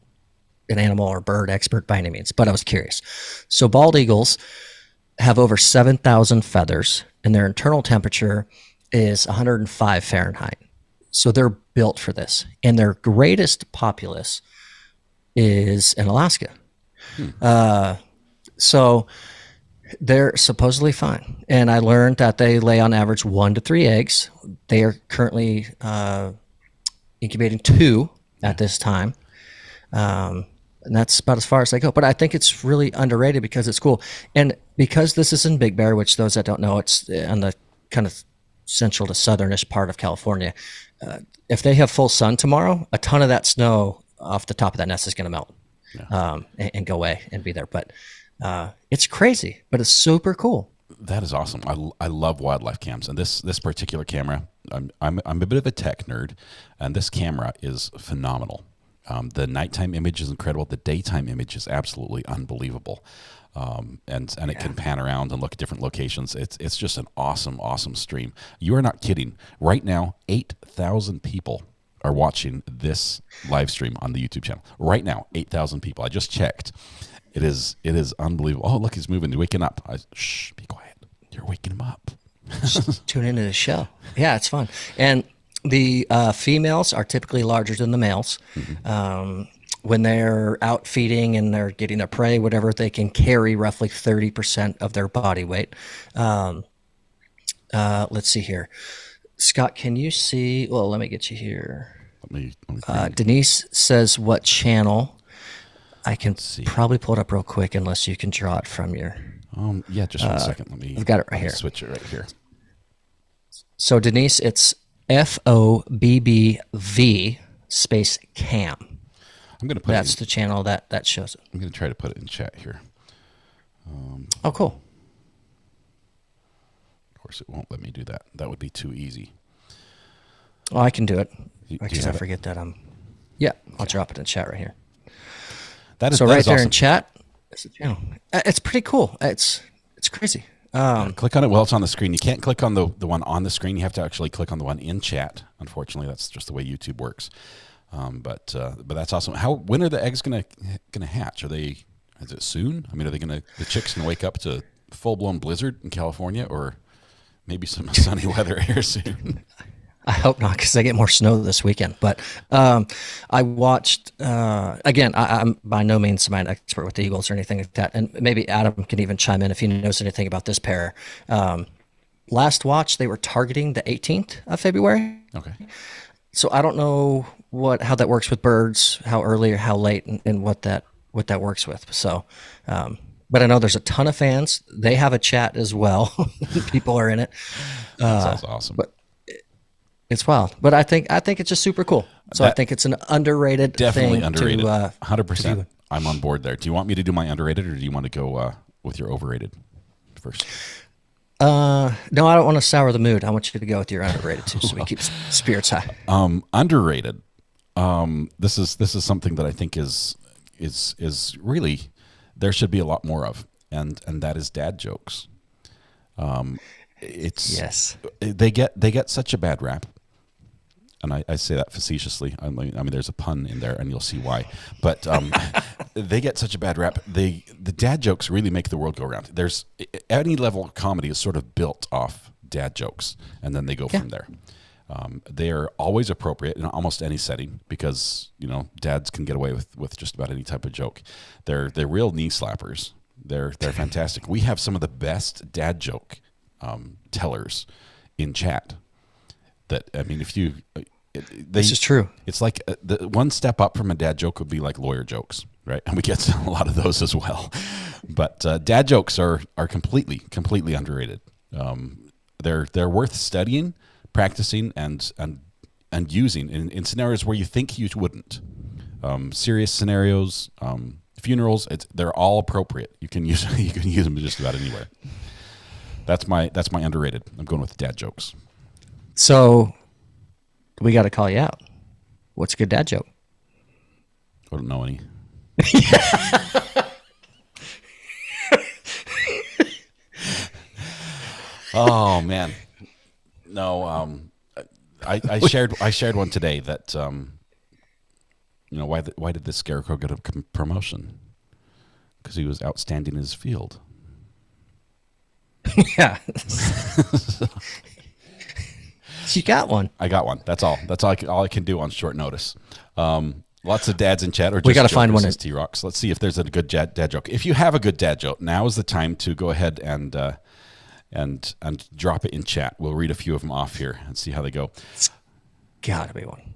an animal or bird expert by any means, but I was curious. So bald eagles have over 7,000 feathers, and their internal temperature is 105 Fahrenheit. So they're built for this. And their greatest populace is in Alaska. So they're supposedly fine. And I learned that they lay on average 1 to 3 eggs. They are currently incubating 2 at this time. And that's about as far as they go. But I think it's really underrated because it's cool. And because this is in Big Bear, which those that don't know, it's on the kind of central to southernish part of California. If they have full sun tomorrow, a ton of that snow off the top of that nest is going to melt and go away and be there. But it's crazy, but it's super cool. That is awesome. I love wildlife cams, and this particular camera. I'm a bit of a tech nerd, and this camera is phenomenal. The nighttime image is incredible. The daytime image is absolutely unbelievable. And it can pan around and look at different locations. It's just an awesome stream. You are not kidding. Right now, 8,000 people are watching this live stream on the YouTube channel. Right now, 8,000 people. I just checked. It is unbelievable. Oh, look, he's moving, waking up. Shh, be quiet. You're waking him up. Just tune into the show. Yeah, it's fun. And the females are typically larger than the males. When they're out feeding and they're getting their prey, whatever, they can carry roughly 30% of their body weight. Let's see here. Scott, can you see? Well, let me get you here. Denise says what channel. I can probably pull it up real quick unless you can draw it from your... yeah, just 1 second. I've got it right here. Switch it right here. So Denise, it's FOBBV space cam. I'm going to put that's the channel that shows it. I'm going to try to put it in chat here. Oh, cool. Of course, it won't let me do that. That would be too easy. Oh, I can do it. Do Because I forget that I'm... Yeah, I'll drop it in chat right here. That is so that right is there awesome. in chat, it's the channel. It's pretty cool. It's crazy. Click on it while it's on the screen. You can't click on the one on the screen. You have to actually click on the one in chat. Unfortunately, that's just the way YouTube works. But that's awesome. When are the eggs gonna hatch? Is it soon? I mean, are the chicks gonna wake up to full blown blizzard in California, or maybe some sunny weather here soon? I hope not, because I get more snow this weekend. But I watched, again, I'm by no means an expert with the Eagles or anything like that. And maybe Adam can even chime in if he knows anything about this pair. Last watch, they were targeting the 18th of February. Okay. So I don't know how that works with birds, how early or how late, and what that works with. So, but I know there's a ton of fans. They have a chat as well. People are in it. That's awesome. But it's wild, but I think it's just super cool. So I think it's an underrated definitely thing. Underrated. 100%. I'm on board there. Do you want me to do my underrated, or do you want to go with your overrated first? No, I don't want to sour the mood. I want you to go with your underrated too, so we keep spirits high. Underrated. This is something that I think is really there should be a lot more of, and that is dad jokes. They get such a bad rap. And I say that facetiously. I mean, there's a pun in there, and you'll see why. But they get such a bad rap. The dad jokes really make the world go round. There's any level of comedy is sort of built off dad jokes, and then they go from there. They are always appropriate in almost any setting because dads can get away with just about any type of joke. They're real knee slappers. They're fantastic. We have some of the best dad joke tellers in chat. That, I mean, this is true. It's like the one step up from a dad joke would be like lawyer jokes, right? And we get a lot of those as well. But dad jokes are completely underrated. They're worth studying, practicing, and using in scenarios where you think you wouldn't. Serious scenarios, funerals, they're all appropriate. You can use them just about anywhere. That's my underrated. I'm going with dad jokes. So we got to call you out. What's a good dad joke? I don't know any. Oh man, no. I shared one today that why did the scarecrow get a promotion? Because he was outstanding in his field. Yeah. You got one. I got one. That's all. That's all I can do on short notice. Lots of dads in chat, or just we got to find one. T-Rocks. Let's see if there's a good dad joke. If you have a good dad joke, now is the time to go ahead and drop it in chat. We'll read a few of them off here and see how they go. It's got to be one.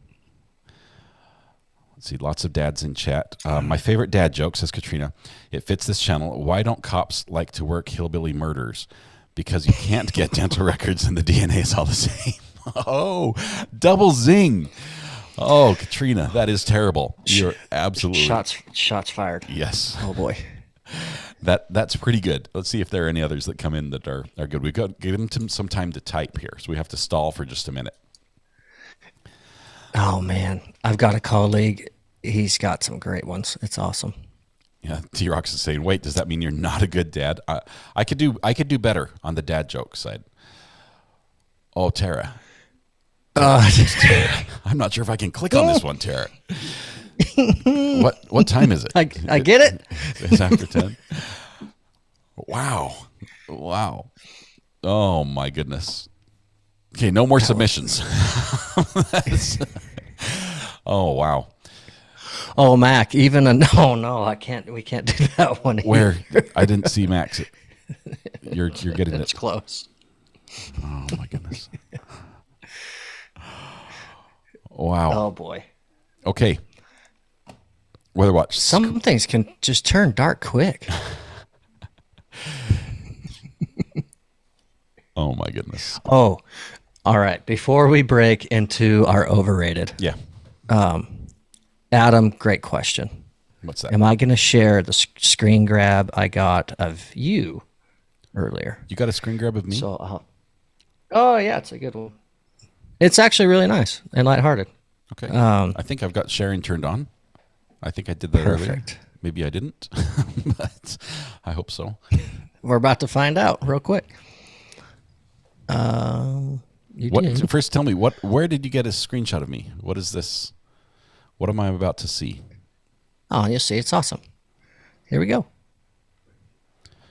Let's see, lots of dads in chat. My favorite dad joke, says Katrina, it fits this channel. Why don't cops like to work hillbilly murders? Because you can't get dental records and the DNA is all the same. Oh, double zing. Oh, Katrina, that is terrible. You're absolutely... Shots fired. Yes. Oh, boy. That's pretty good. Let's see if there are any others that come in that are good. We've got to give them some time to type here, so we have to stall for just a minute. Oh, man. I've got a colleague. He's got some great ones. It's awesome. Yeah, T-Rox is saying, wait, does that mean you're not a good dad? I could do better on the dad joke side. Oh, Tara. I'm not sure if I can click on this one, Tara. What time is it? I get it. It's after 10. Wow. Oh, my goodness. Okay, no more submissions. Oh, wow. Oh, Mac, even no, I can't. We can't do that one. Where? I didn't see Max. You're getting It's close. Oh my goodness. Wow. Oh boy. Okay. Weather watch. Some things can just turn dark quick. Oh my goodness. Oh, all right. Before we break into our overrated. Yeah. Adam, great question. What's that? Am I going to share the screen grab I got of you earlier? You got a screen grab of me? So, oh yeah, it's a good one. It's actually really nice and lighthearted. Okay. I think I've got sharing turned on. I think I did that earlier. Perfect. Maybe I didn't, but I hope so. We're about to find out real quick. You did. First, tell me where did you get a screenshot of me? What is this? What am I about to see? Oh, you see, it's awesome. Here we go.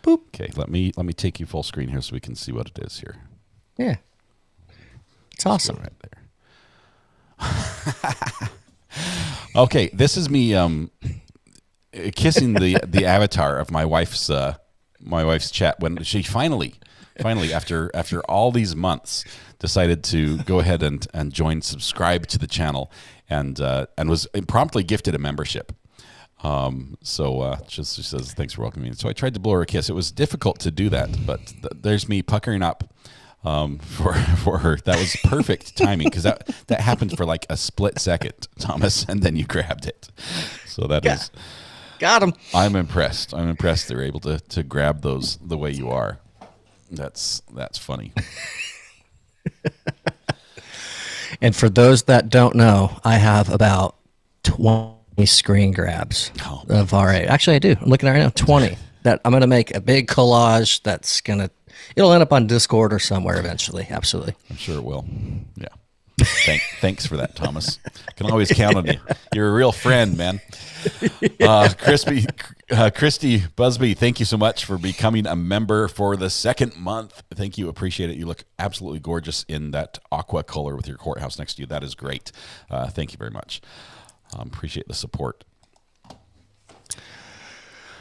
Boop. Okay, let me take you full screen here so we can see what it is here. Yeah. It's awesome. Right there. Okay, this is me kissing the avatar of my wife's chat when she finally after all these months decided to go ahead and subscribe to the channel and was promptly gifted a membership. She says, thanks for welcoming me. So I tried to blow her a kiss. It was difficult to do that, but there's me puckering up for her. That was perfect timing because that happened for like a split second, Thomas, and then you grabbed it. So that is got him. I'm impressed. They're able to grab those the way you are. That's funny. And for those that don't know, I have about 20 screen grabs of RA. Actually, I do. I'm looking at it right now. 20 that I'm going to make a big collage that's going to, it'll end up on Discord or somewhere eventually. Absolutely. I'm sure it will. Yeah. Thanks for that, Thomas. Can always count on you. You're a real friend, man. Christy Busby, thank you so much for becoming a member for the second month. Thank you. Appreciate it. You look absolutely gorgeous in that aqua color with your courthouse next to you. That is great. Thank you very much. Appreciate the support.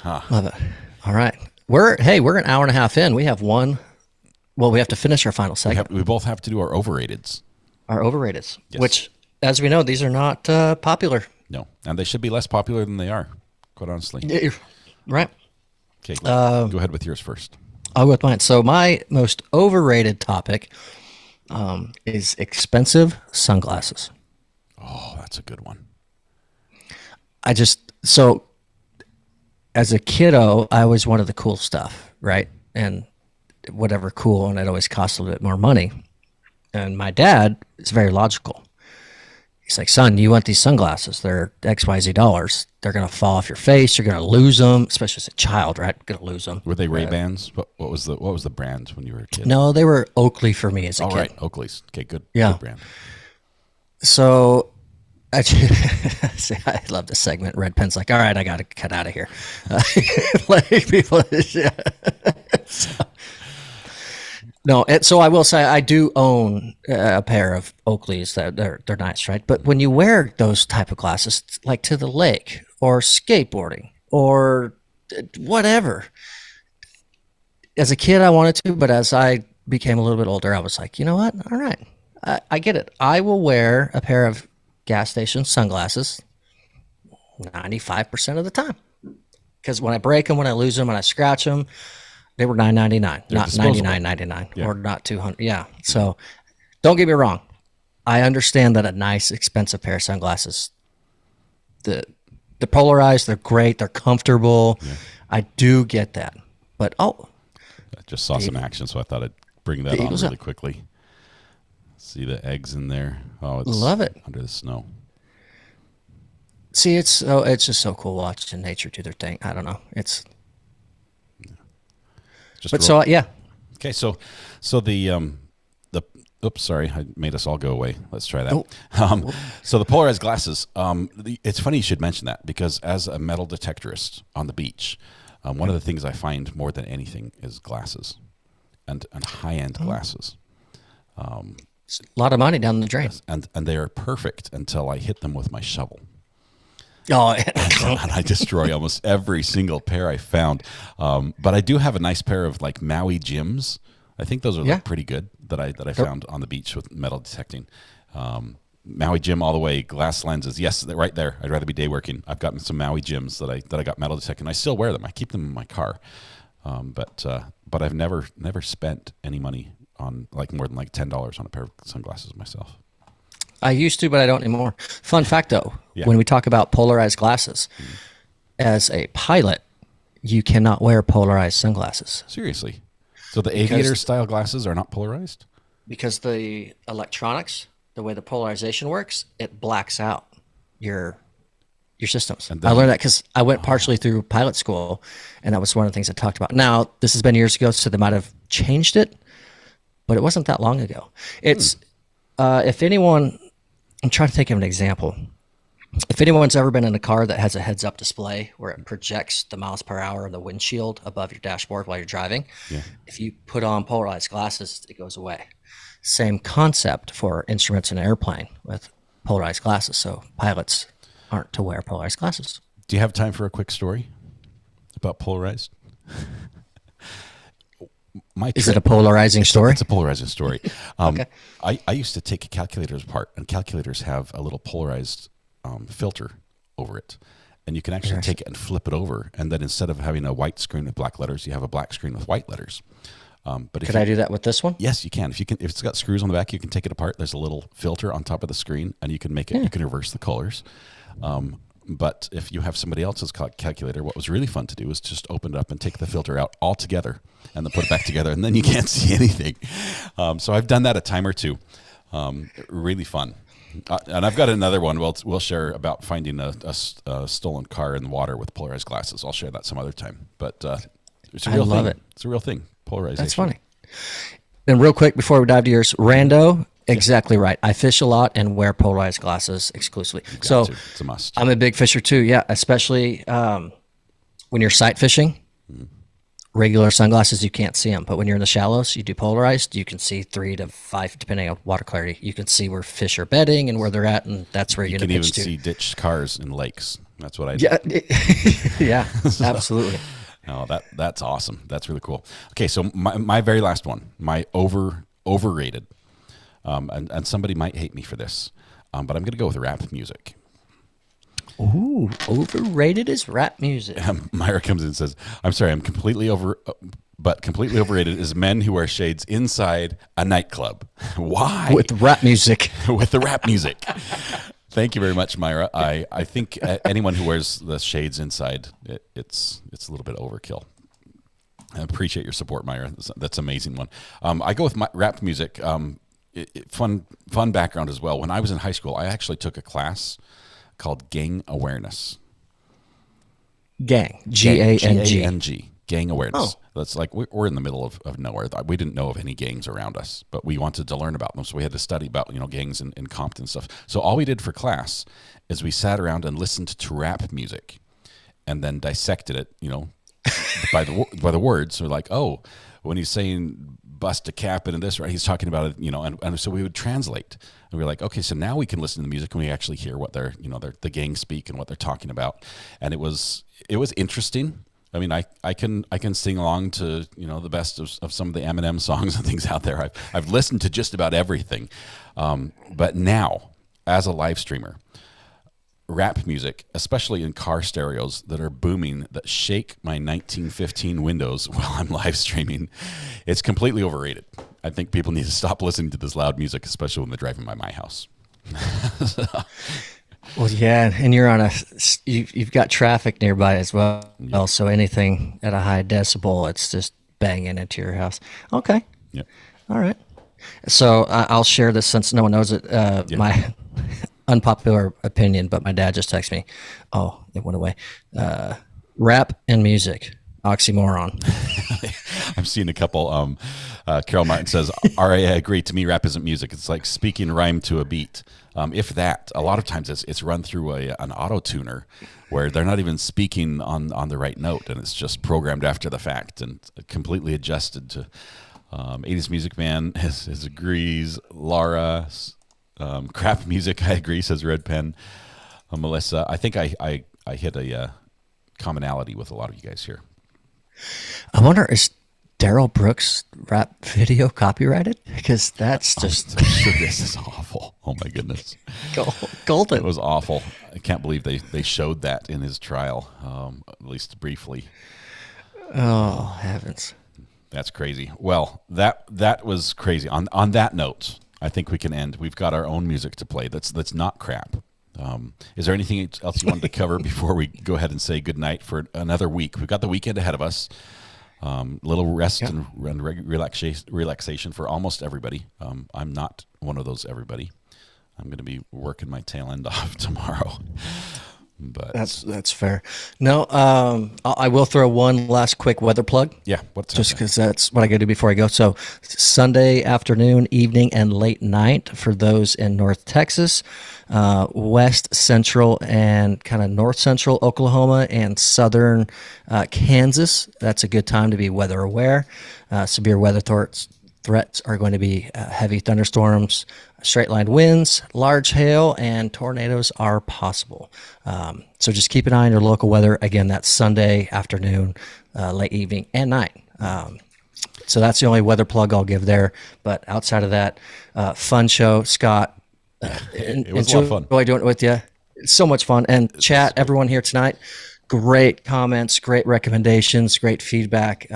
Love it. All right. We're an hour and a half in. We have one. Well, we have to finish our final segment. We both have to do our overrateds. Our overrateds, Yes. which, as we know, these are not popular. No, and they should be less popular than they are, quite honestly. Yeah, right. Okay, go ahead with yours first. I'll go with mine. So my most overrated topic is expensive sunglasses. Oh, that's a good one. As a kiddo, I was one of the cool stuff, right? And whatever cool, and it always costs a little bit more money. And my dad is very logical. He's like, son, you want these sunglasses? They're XYZ dollars. They're going to fall off your face. You're going to lose them, especially as a child, right? Going to lose them. Were they Ray-Bans? What was the brand when you were a kid? No, they were Oakley for me as a kid. Right, Oakley's. Okay, good. Yeah. Good brand. So see, I love this segment. Red Pen's like, all right, I got to cut out of here. Like people, yeah. No, so I will say I do own a pair of Oakleys that they're nice, right? But when you wear those type of glasses, like to the lake or skateboarding or whatever, as a kid I wanted to, but as I became a little bit older, I was like, you know what? All right, I get it. I will wear a pair of gas station sunglasses 95% of the time, because when I break them, when I lose them, when I scratch them, they were $9.99, not $99.99, or not $200. Yeah. So don't get me wrong. I understand that a nice, expensive pair of sunglasses, the polarized, they're great, they're comfortable. Yeah. I do get that. But I just saw some action, so I thought I'd bring that on really quickly. See the eggs in there. Oh, love it under the snow. See, it's just so cool watching nature do their thing. I don't know. It's. Yeah. Okay, so the oops, sorry, I made us all go away. Let's try that. So the polarized glasses. It's funny you should mention that, because as a metal detectorist on the beach, one of the things I find more than anything is glasses, and high-end glasses. It's a lot of money down the drain. Yes, and they are perfect until I hit them with my shovel. Oh, and I destroy almost every single pair I found. But I do have a nice pair of like Maui Jims. I think those are pretty good that I found on the beach with metal detecting. Maui Jim all the way, glass lenses. Yes, they're right there. I'd rather be day working. I've got some Maui Jims that I got metal detecting. I still wear them. I keep them in my car. But I've never spent any money on like more than like $10 on a pair of sunglasses myself. I used to, but I don't anymore. Fun fact, though, when we talk about polarized glasses, as a pilot, you cannot wear polarized sunglasses. Seriously? So the aviator-style glasses are not polarized? Because the electronics, the way the polarization works, it blacks out your systems. I learned that because I went partially through pilot school, and that was one of the things I talked about. Now, this has been years ago, so they might have changed it, but it wasn't that long ago. It's if anyone... I'm trying to think of an example. If anyone's ever been in a car that has a heads-up display where it projects the miles per hour of the windshield above your dashboard while you're driving, if you put on polarized glasses, it goes away. Same concept for instruments in an airplane with polarized glasses. So pilots aren't to wear polarized glasses. Do you have time for a quick story about polarized? Is it a polarizing story? It's a polarizing story. Okay. I used to take calculators apart, and calculators have a little polarized filter over it. And you can actually take it and flip it over, and then instead of having a white screen with black letters, you have a black screen with white letters. But Could I do that with this one? Yes, you can. If it's got screws on the back, you can take it apart. There's a little filter on top of the screen, and you can make it. You can reverse the colors. But if you have somebody else's calculator, what was really fun to do is just open it up and take the filter out altogether and then put it back together, and then you can't see anything. So I've done that a time or two. Really fun. And I've got another one we'll share about finding a stolen car in the water with polarized glasses. I'll share that some other time. But it's a real thing. I love it. It's a real thing, polarization. That's funny. And real quick, before we dive to yours, Rando, exactly right. I fish a lot and wear polarized glasses exclusively. So it's a must. I'm a big fisher too, yeah, especially when you're sight fishing. Regular sunglasses, you can't see them. But when you're in the shallows, you do polarized, you can see 3 to 5, depending on water clarity. You can see where fish are bedding and where they're at, and that's where you're going to pitch to. You can even see ditched cars in lakes. That's what I do. Yeah, absolutely. Oh, that's awesome. That's really cool. Okay, so my very last one, my overrated, and somebody might hate me for this, but I'm going to go with rap music. Ooh, overrated is rap music. Myra comes in and says, I'm sorry, I'm completely overrated is men who wear shades inside a nightclub. Why? With rap music. With the rap music. Thank you very much, Myra. I think anyone who wears the shades inside, it's a little bit overkill. I appreciate your support, Myra. That's an amazing one. I go with my rap music. Fun background as well. When I was in high school, I actually took a class called Gang Awareness. Gang, Gang, G-A-N-G, Gang Awareness. Oh. That's like we're in the middle of nowhere. We didn't know of any gangs around us, but we wanted to learn about them. So we had to study about gangs in Compton and stuff. So all we did for class is we sat around and listened to rap music, and then dissected it. By the words. So like, oh, when he's saying bust a cap and this, right, he's talking about it, and so we would translate. And we were like, okay, so now we can listen to the music and we actually hear what they're, the gang speak and what they're talking about. And it was interesting. I mean, I can sing along to, the best of some of the Eminem songs and things out there. I've listened to just about everything. But now, as a live streamer, rap music, especially in car stereos that are booming, that shake my 1915 windows while I'm live streaming, it's completely overrated. I think people need to stop listening to this loud music, especially when they're driving by my house. Well, yeah, and you're you've got traffic nearby as well. Yep. So anything at a high decibel, it's just banging into your house. Okay. Yep. All right. So I'll share this since no one knows it. My unpopular opinion, but my dad just texted me. Oh, it went away. Rap and music, oxymoron. I'm seeing a couple. Carol Martin says, I agree. To me, rap isn't music. It's like speaking rhyme to a beat. If that, a lot of times it's run through an auto tuner where they're not even speaking on the right note, and it's just programmed after the fact and completely adjusted to 80s Music Man. His agrees. Laura, crap music, I agree, says Red Pen. Melissa, I think I hit a commonality with a lot of you guys here. I wonder, is Daryl Brooks' rap video copyrighted? Because that's just... This is awful. Oh, my goodness. Golden. It was awful. I can't believe they showed that in his trial, at least briefly. Oh, heavens. That's crazy. Well, that was crazy. On that note, I think we can end. We've got our own music to play that's not crap. Is there anything else you wanted to cover before we go ahead and say goodnight for another week? We've got the weekend ahead of us. Little rest and relaxation for almost everybody. I'm not one of those everybody. I'm going to be working my tail end off tomorrow. But that's fair. No, I will throw one last quick weather plug. Yeah, what's just because that's what I got to do before I go. So Sunday afternoon, evening, and late night for those in North Texas, West Central and kind of North Central Oklahoma and Southern Kansas. That's a good time to be weather aware. Severe weather threats are going to be heavy thunderstorms, straight line winds, large hail, and tornadoes are possible. So just keep an eye on your local weather. Again, that's Sunday afternoon, late evening, and night. So that's the only weather plug I'll give there. But outside of that, fun show, Scott. It was a lot of fun. Enjoy doing it with you. It's so much fun. And chat, everyone here tonight. Great comments, great recommendations, great feedback.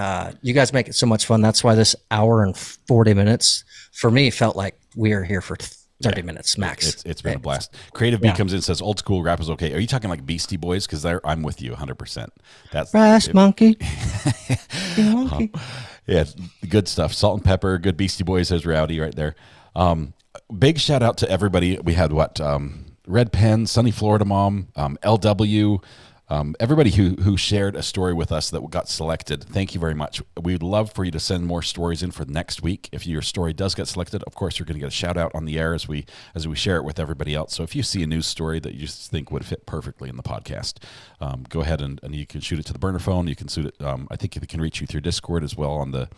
You guys make it so much fun. That's why this hour and 40 minutes for me felt like we are here for 30 minutes max. It's been a blast. Creative B comes in and says, old school rap is okay. Are you talking like Beastie Boys? Because I'm with you 100%. That's Brass Monkey. Monkey. Yeah, good stuff. Salt and Pepper, good Beastie Boys, says Rowdy right there. Big shout out to everybody. We had Red Pen, Sunny Florida Mom, LW, everybody who shared a story with us that got selected. Thank you very much. We'd love for you to send more stories in for next week. If your story does get selected, of course, you're going to get a shout out on the air as we share it with everybody else. So if you see a news story that you just think would fit perfectly in the podcast, go ahead and you can shoot it to the burner phone. You can shoot it. I think we can reach you through Discord as well on the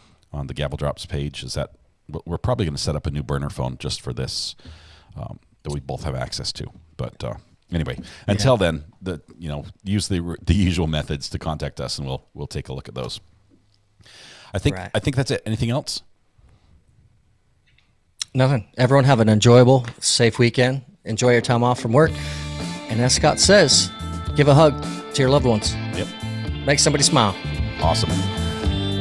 Gavel Drops page. We're probably going to set up a new burner phone just for this that we both have access to. But anyway, until then, use the usual methods to contact us, and we'll take a look at those. I think that's it. Anything else? Nothing. Everyone have an enjoyable, safe weekend. Enjoy your time off from work. And as Scott says, give a hug to your loved ones. Yep. Make somebody smile. Awesome.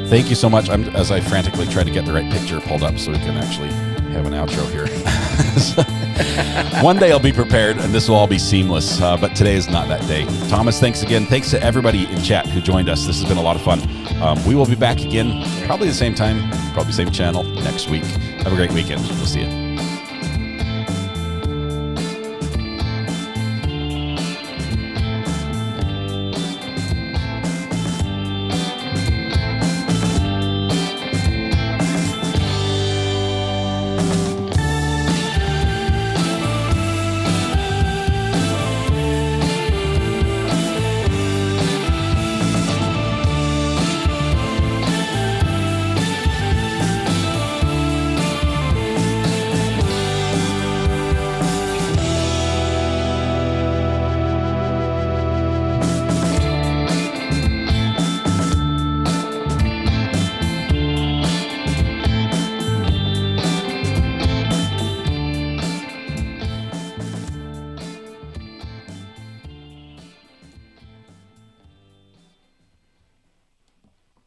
Thank you so much. As I frantically try to get the right picture pulled up so we can actually have an outro here. One day I'll be prepared, and this will all be seamless. But today is not that day. Thomas, thanks again. Thanks to everybody in chat who joined us. This has been a lot of fun. We will be back again, probably the same time, probably same channel next week. Have a great weekend. We'll see you.